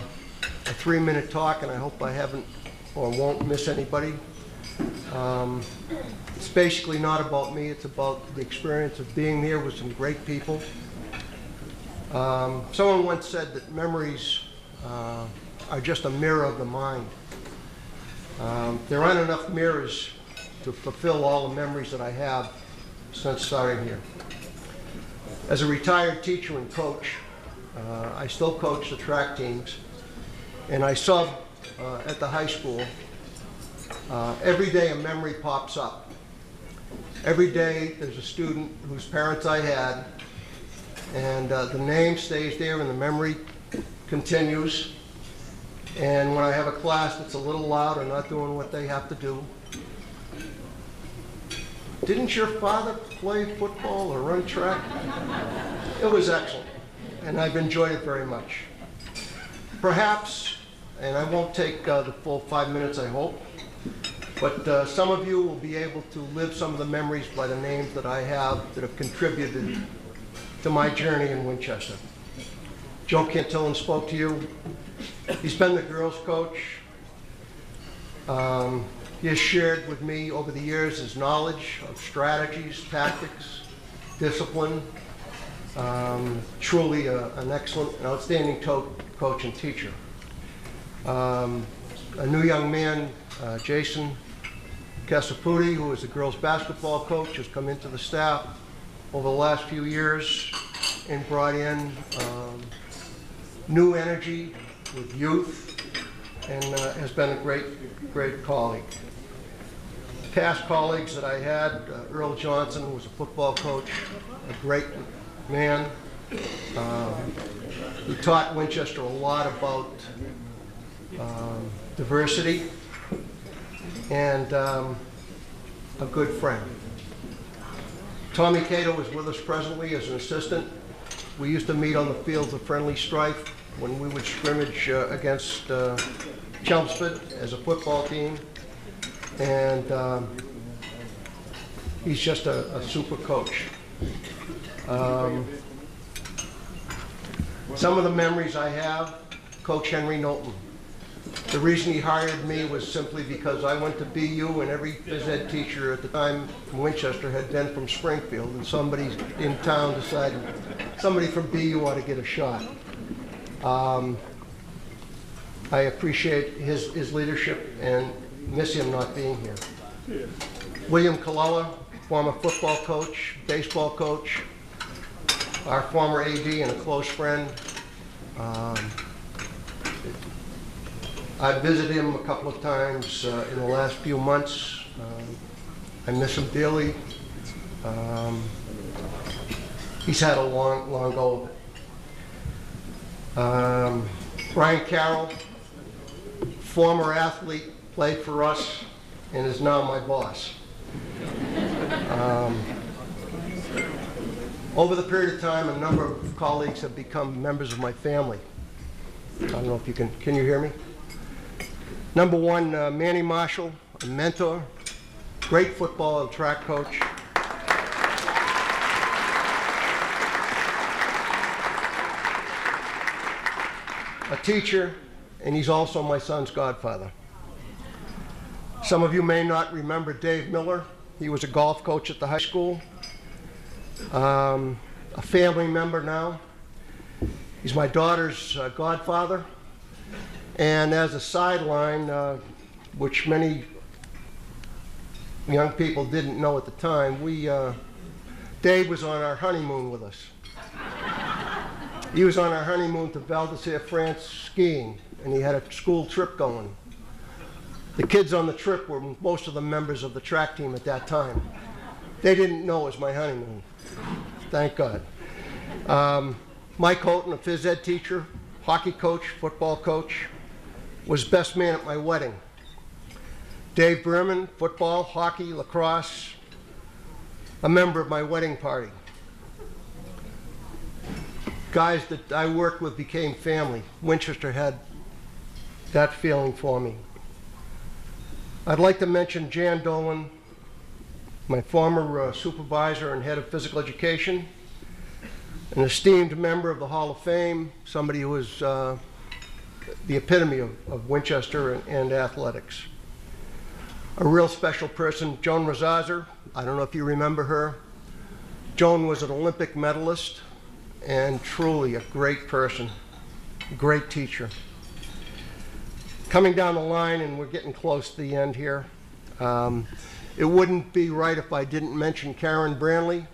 3-minute talk, and I hope I haven't or won't miss anybody. It's basically not about me, it's about the experience of being here with some great people. Someone once said that memories are just a mirror of the mind. There aren't enough mirrors to fulfill all the memories that I have since starting here. As a retired teacher and coach, I still coach the track teams, and I sub at the high school. Every day a memory pops up. Every day there's a student whose parents I had, and the name stays there and the memory continues. And when I have a class that's a little loud or not doing what they have to do, didn't your father play football or run track? It was excellent, and I've enjoyed it very much. Perhaps, and I won't take the full 5 minutes, I hope, but some of you will be able to live some of the memories by the names that I have that have contributed to my journey in Winchester. Joe Cantillon spoke to you. He's been the girls' coach. He has shared with me over the years his knowledge of strategies, tactics, discipline. Truly an excellent, an outstanding coach and teacher. A new young man, Jason Casaputi, who is the girls' basketball coach, has come into the staff over the last few years and brought in new energy with youth, and has been a great colleague. Past colleagues that I had, Earl Johnson was a football coach, a great man. He taught Winchester a lot about diversity, and a good friend. Tommy Cato is with us presently as an assistant. We used to meet on the fields of friendly strife when we would scrimmage against Chelmsford as a football team, and he's just a super coach. Some of the memories I have, Coach Henry Knowlton. The reason he hired me was simply because I went to BU and every phys ed teacher at the time from Winchester had been from Springfield, and somebody in town decided somebody from BU ought to get a shot. I appreciate his leadership and miss him not being here. William Colella, former football coach, baseball coach, our former AD and a close friend. I visited him a couple of times in the last few months. I miss him dearly. He's had a long go of it. Brian Carroll, former athlete, played for us and is now my boss. Over the period of time, a number of colleagues have become members of my family. I don't know if you can you hear me? Number one, Manny Marshall, a mentor, great football and track coach. A teacher, and he's also my son's godfather. Some of you may not remember Dave Miller. He was a golf coach at the high school. A family member now. He's my daughter's godfather. And as a sideline, which many young people didn't know at the time, Dave was on our honeymoon with us. He was on our honeymoon to Val d'Isere, France, skiing, and he had a school trip going. The kids on the trip were most of the members of the track team at that time. They didn't know it was my honeymoon. Thank God. Mike Houghton, a phys ed teacher, hockey coach, football coach, was best man at my wedding. Dave Berman, football, hockey, lacrosse, a member of my wedding party. Guys that I worked with became family. Winchester had that feeling for me. I'd like to mention Jan Dolan, my former supervisor and head of physical education, an esteemed member of the Hall of Fame, somebody who was the epitome of Winchester and athletics. A real special person, Joan Rosazer. I don't know if you remember her. Joan was an Olympic medalist and truly a great person, great teacher. Coming down the line, and we're getting close to the end here, it wouldn't be right if I didn't mention Karen Branley,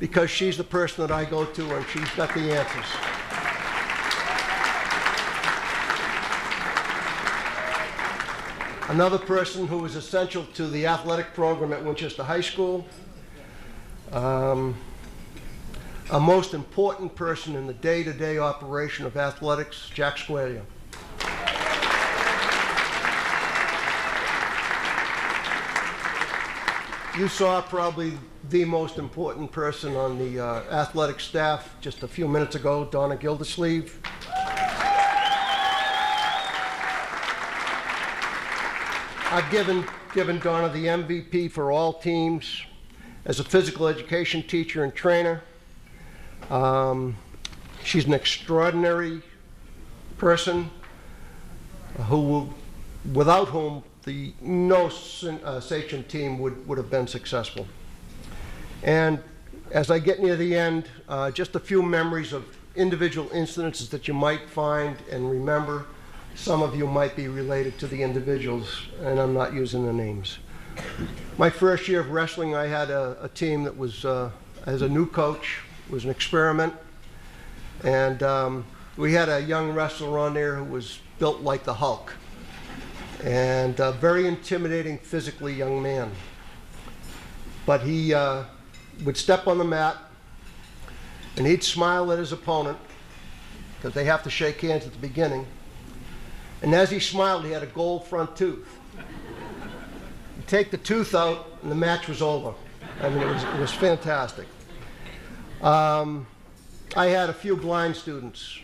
because she's the person that I go to and she's got the answers. Another person who was essential to the athletic program at Winchester High School, a most important person in the day-to-day operation of athletics, Jack Squalia. You saw probably the most important person on the athletic staff just a few minutes ago, Donna Gildersleeve. I've given Donna the MVP for all teams as a physical education teacher and trainer. She's an extraordinary person without whom no Sachem team would have been successful. And as I get near the end, just a few memories of individual incidences that you might find and remember. Some of you might be related to the individuals, and I'm not using the names. My first year of wrestling, I had a team that was, as a new coach, was an experiment. And we had a young wrestler on there who was built like the Hulk. And a very intimidating physically young man. But he would step on the mat and he'd smile at his opponent, because they have to shake hands at the beginning. And as he smiled, he had a gold front tooth. You take the tooth out, and the match was over. I mean, it was fantastic. I had a few blind students.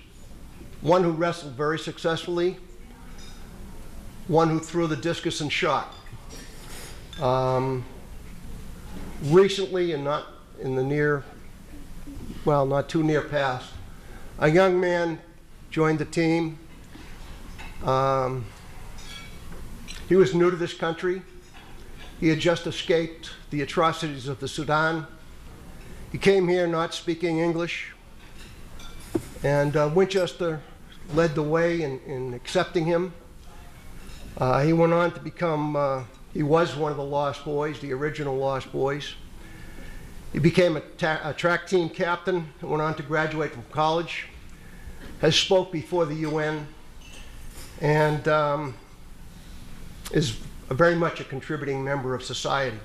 One who wrestled very successfully, one who threw the discus and shot. Recently, and not in the not too near past, a young man joined the team. He was new to this country. He had just escaped the atrocities of the Sudan. He came here not speaking English, and Winchester led the way in accepting him. He went on to become, he was one of the Lost Boys, the original Lost Boys. He became a track team captain and went on to graduate from college, has spoke before the UN, and is very much a contributing member of society.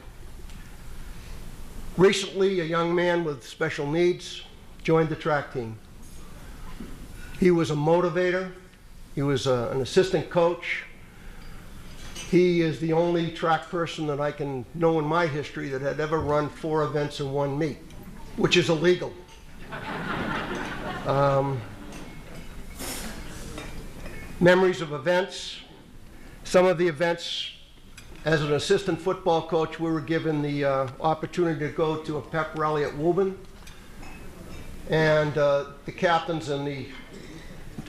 Recently, a young man with special needs joined the track team. He was a motivator. He was an assistant coach. He is the only track person that I can know in my history that had ever run 4 events in 1 meet, which is illegal. Memories of events. Some of the events, as an assistant football coach, we were given the opportunity to go to a pep rally at Woburn. And the captains and the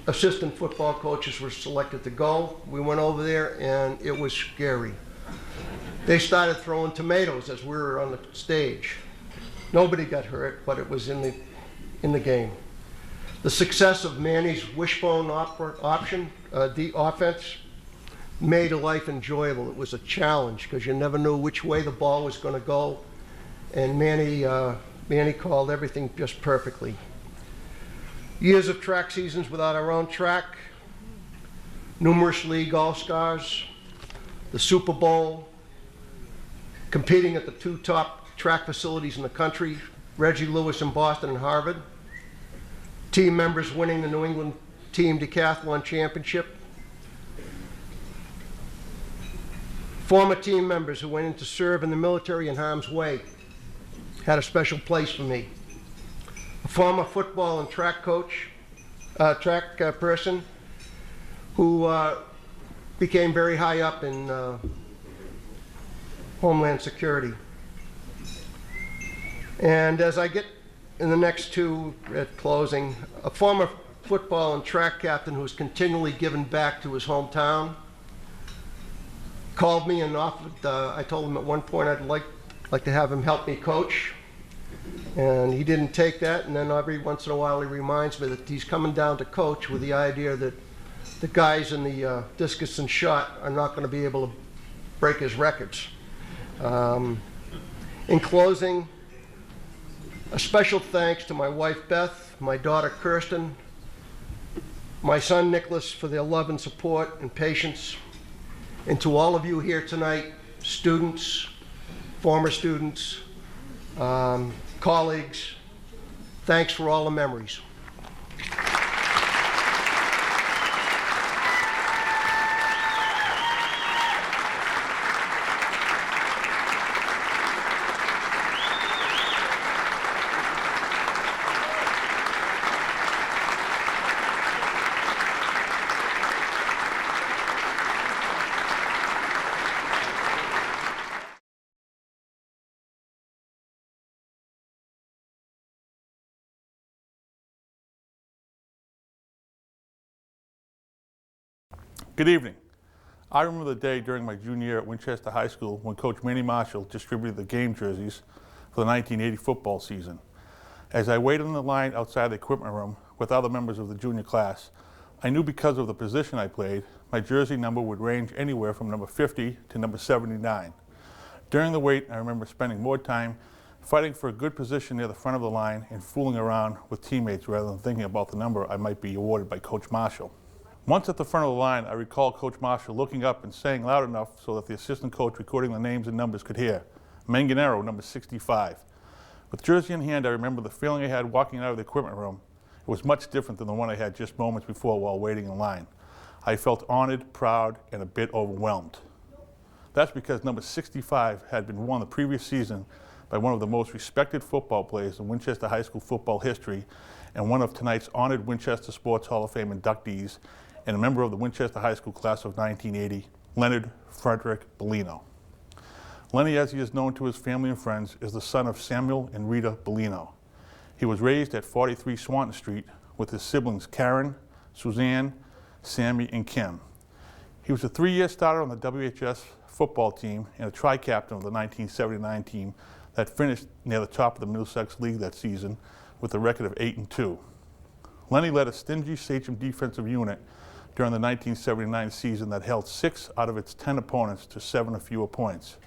assistant football coaches were selected to go. We went over there and it was scary. They started throwing tomatoes as we were on the stage. Nobody got hurt, but it was in the game. The success of Manny's wishbone option, the offense, made life enjoyable. It was a challenge because you never knew which way the ball was going to go, and Manny called everything just perfectly. Years of track seasons without our own track, numerous league all-stars, the Super Bowl, competing at the 2 top track facilities in the country, Reggie Lewis in Boston and Harvard, team members winning the New England Team Decathlon Championship, former team members who went in to serve in the military in harm's way had a special place for me. A former football and track coach, track person who became very high up in Homeland Security. And as I get in the next 2 at closing, a former football and track captain who's continually given back to his hometown called me and offered, I told him at one point I'd like to have him help me coach. And he didn't take that, and then every once in a while he reminds me that he's coming down to coach with the idea that the guys in the discus and shot are not going to be able to break his records. In closing, a special thanks to my wife Beth, my daughter Kirsten, my son Nicholas for their love and support and patience, and to all of you here tonight, students, former students, colleagues, thanks for all the memories. Good evening. I remember the day during my junior year at Winchester High School when Coach Manny Marshall distributed the game jerseys for the 1980 football season. As I waited in the line outside the equipment room with other members of the junior class, I knew because of the position I played, my jersey number would range anywhere from number 50 to number 79. During the wait, I remember spending more time fighting for a good position near the front of the line and fooling around with teammates rather than thinking about the number I might be awarded by Coach Marshall. Once at the front of the line, I recall Coach Marshall looking up and saying loud enough so that the assistant coach recording the names and numbers could hear, Manganero, number 65. With jersey in hand, I remember the feeling I had walking out of the equipment room. It was much different than the one I had just moments before while waiting in line. I felt honored, proud, and a bit overwhelmed. That's because number 65 had been worn the previous season by one of the most respected football players in Winchester High School football history and one of tonight's honored Winchester Sports Hall of Fame inductees and a member of the Winchester High School class of 1980, Leonard Frederick Bellino. Lenny, as he is known to his family and friends, is the son of Samuel and Rita Bellino. He was raised at 43 Swanton Street with his siblings Karen, Suzanne, Sammy, and Kim. He was a 3-year starter on the WHS football team and a tri-captain of the 1979 team that finished near the top of the Middlesex League that season with a record of 8-2. Lenny led a stingy Sachem defensive unit during the 1979 season that held 6 out of its 10 opponents to 7 or fewer points.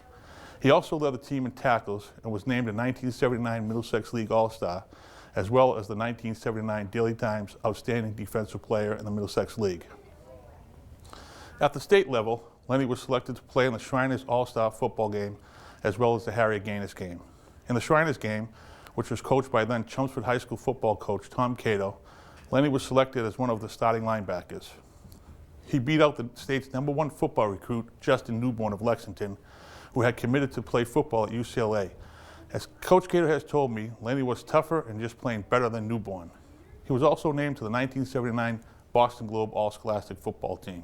He also led the team in tackles and was named a 1979 Middlesex League All-Star, as well as the 1979 Daily Times Outstanding Defensive Player in the Middlesex League. At the state level, Lenny was selected to play in the Shriners All-Star football game, as well as the Harriet Gaines game. In the Shriners game, which was coached by then Chelmsford High School football coach Tom Cato, Lenny was selected as one of the starting linebackers. He beat out the state's #1 football recruit, Justin Newborn of Lexington, who had committed to play football at UCLA. As Coach Cato has told me, Lenny was tougher and just playing better than Newborn. He was also named to the 1979 Boston Globe All-Scholastic football team,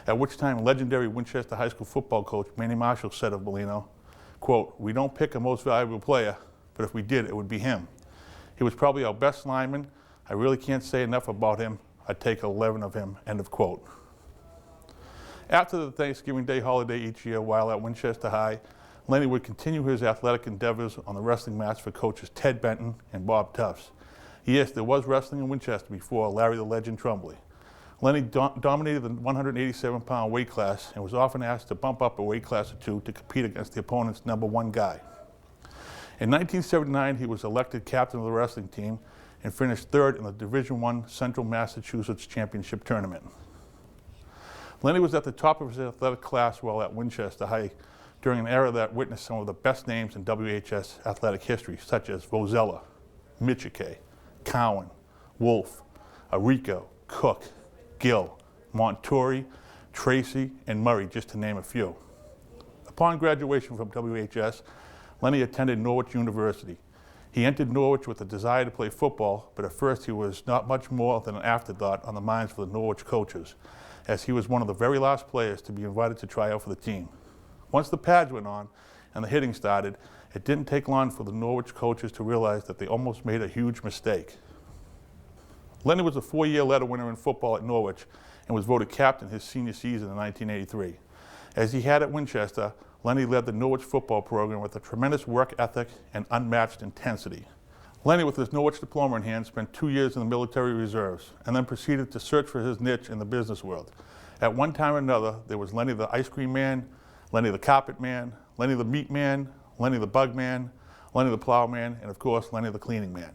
at which time legendary Winchester High School football coach Manny Marshall said of Bellino, quote, "We don't pick a most valuable player, but if we did, it would be him. He was probably our best lineman. I really can't say enough about him. I'd take 11 of him," end of quote. After the Thanksgiving Day holiday each year while at Winchester High, Lenny would continue his athletic endeavors on the wrestling mats for coaches Ted Benton and Bob Tufts. Yes, there was wrestling in Winchester before Larry the Legend Trumbley. Lenny dominated the 187-pound weight class and was often asked to bump up a weight class or two to compete against the opponent's #1 guy. In 1979, he was elected captain of the wrestling team and finished 3rd in the Division I Central Massachusetts Championship Tournament. Lenny was at the top of his athletic class while at Winchester High during an era that witnessed some of the best names in WHS athletic history, such as Vozella, Michike, Cowan, Wolf, Arico, Cook, Gill, Montori, Tracy, and Murray, just to name a few. Upon graduation from WHS, Lenny attended Norwich University. He entered Norwich with a desire to play football, but at first he was not much more than an afterthought on the minds of the Norwich coaches, as he was one of the very last players to be invited to try out for the team. Once the pads went on and the hitting started, it didn't take long for the Norwich coaches to realize that they almost made a huge mistake. Lenny was a 4-year letter winner in football at Norwich and was voted captain his senior season in 1983. As he had at Winchester, Lenny led the Norwich football program with a tremendous work ethic and unmatched intensity. Lenny, with his Norwich diploma in hand, spent 2 years in the military reserves and then proceeded to search for his niche in the business world. At one time or another, there was Lenny the ice cream man, Lenny the carpet man, Lenny the meat man, Lenny the bug man, Lenny the plow man, and of course, Lenny the cleaning man.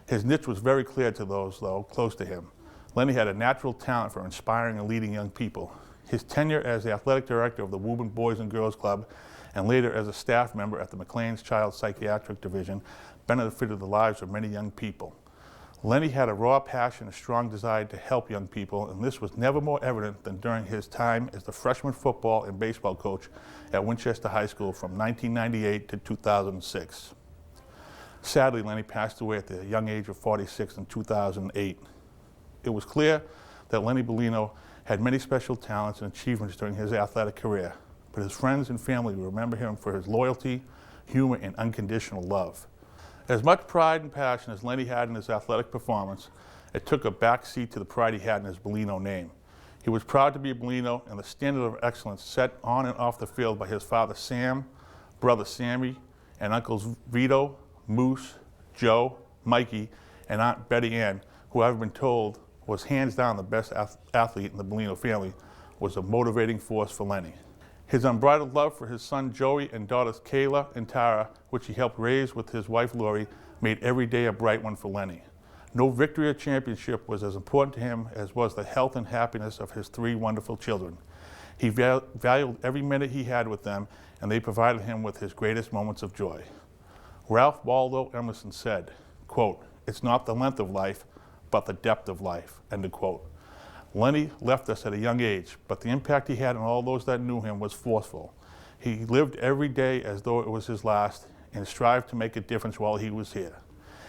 His niche was very clear to those, though, close to him. Lenny had a natural talent for inspiring and leading young people. His tenure as the athletic director of the Woburn Boys and Girls Club and later as a staff member at the McLean's Child Psychiatric Division benefited the lives of many young people. Lenny had a raw passion and strong desire to help young people, and this was never more evident than during his time as the freshman football and baseball coach at Winchester High School from 1998 to 2006. Sadly, Lenny passed away at the young age of 46 in 2008. It was clear that Lenny Bellino had many special talents and achievements during his athletic career, but his friends and family remember him for his loyalty, humor, and unconditional love. As much pride and passion as Lenny had in his athletic performance, it took a back seat to the pride he had in his Bellino name. He was proud to be a Bellino and the standard of excellence set on and off the field by his father Sam, brother Sammy, and uncles Vito, Moose, Joe, Mikey, and Aunt Betty Ann, who I've been told was hands down the best athlete in the Bellino family, was a motivating force for Lenny. His unbridled love for his son Joey and daughters Kayla and Tara, which he helped raise with his wife Lori, made every day a bright one for Lenny. No victory or championship was as important to him as was the health and happiness of his 3 wonderful children. He valued every minute he had with them, and they provided him with his greatest moments of joy. Ralph Waldo Emerson said, quote, "It's not the length of life, but the depth of life," end of quote. Lenny left us at a young age, but the impact he had on all those that knew him was forceful. He lived every day as though it was his last and strived to make a difference while he was here.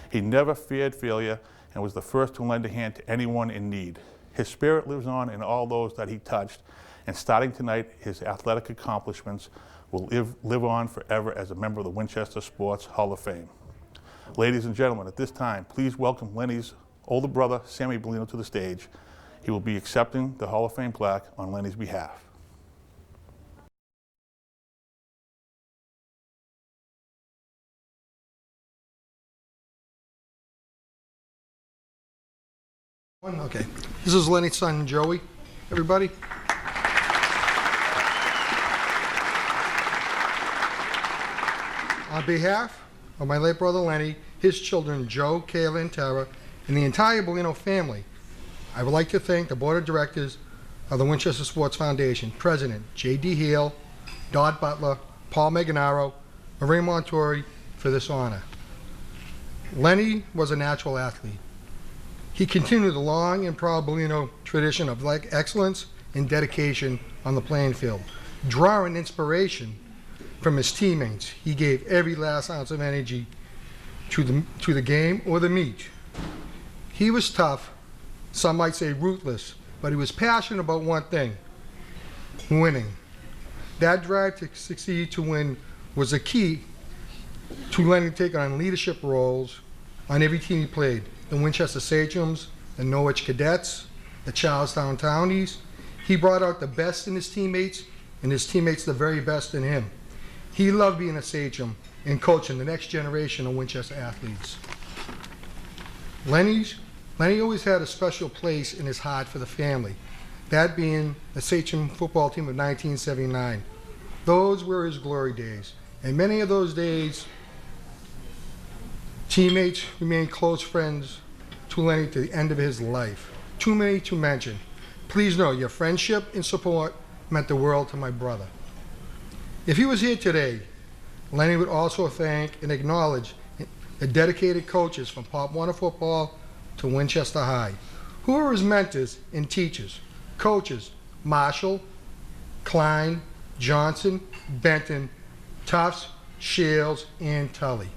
He never feared failure and was the first to lend a hand to anyone in need. His spirit lives on in all those that he touched, and starting tonight, his athletic accomplishments will live on forever as a member of the Winchester Sports Hall of Fame. Ladies and gentlemen, at this time, please welcome Lenny's older brother, Sammy Bellino, to the stage. He will be accepting the Hall of Fame plaque on Lenny's behalf. Okay. This is Lenny's son, Joey. Everybody. On behalf of my late brother Lenny, his children Joe, Kayla, and Tara, and the entire Bellino family, I would like to thank the Board of Directors of the Winchester Sports Foundation, President J.D. Heal, Dodd Butler, Paul Meganaro, Marie Montori for this honor. Lenny was a natural athlete. He continued the long and proud Bellino tradition of excellence and dedication on the playing field. Drawing inspiration from his teammates, he gave every last ounce of energy to the game or the meet. He was tough, some might say ruthless, but he was passionate about one thing: winning. That drive to succeed, to win, was the key to Lenny taking on leadership roles on every team he played. The Winchester Sachems, the Norwich Cadets, the Charlestown Townies. He brought out the best in his teammates, and his teammates the very best in him. He loved being a Sachem and coaching the next generation of Winchester athletes. Lenny always had a special place in his heart for the family, that being the Sachem football team of 1979. Those were his glory days, and many of those days, teammates remained close friends to Lenny to the end of his life. Too many to mention. Please know your friendship and support meant the world to my brother. If he was here today, Lenny would also thank and acknowledge the dedicated coaches from Pop Warner Football to Winchester High, who were his mentors and teachers. Coaches Marshall, Klein, Johnson, Benton, Tufts, Shields, and Tully.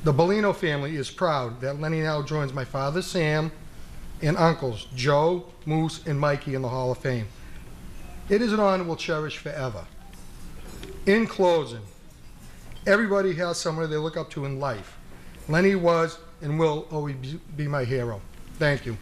The Bellino family is proud that Lenny now joins my father Sam and uncles Joe, Moose, and Mikey in the Hall of Fame. It is an honor we'll cherish forever. In closing, everybody has someone they look up to in life. Lenny was and will always be my hero. Thank you.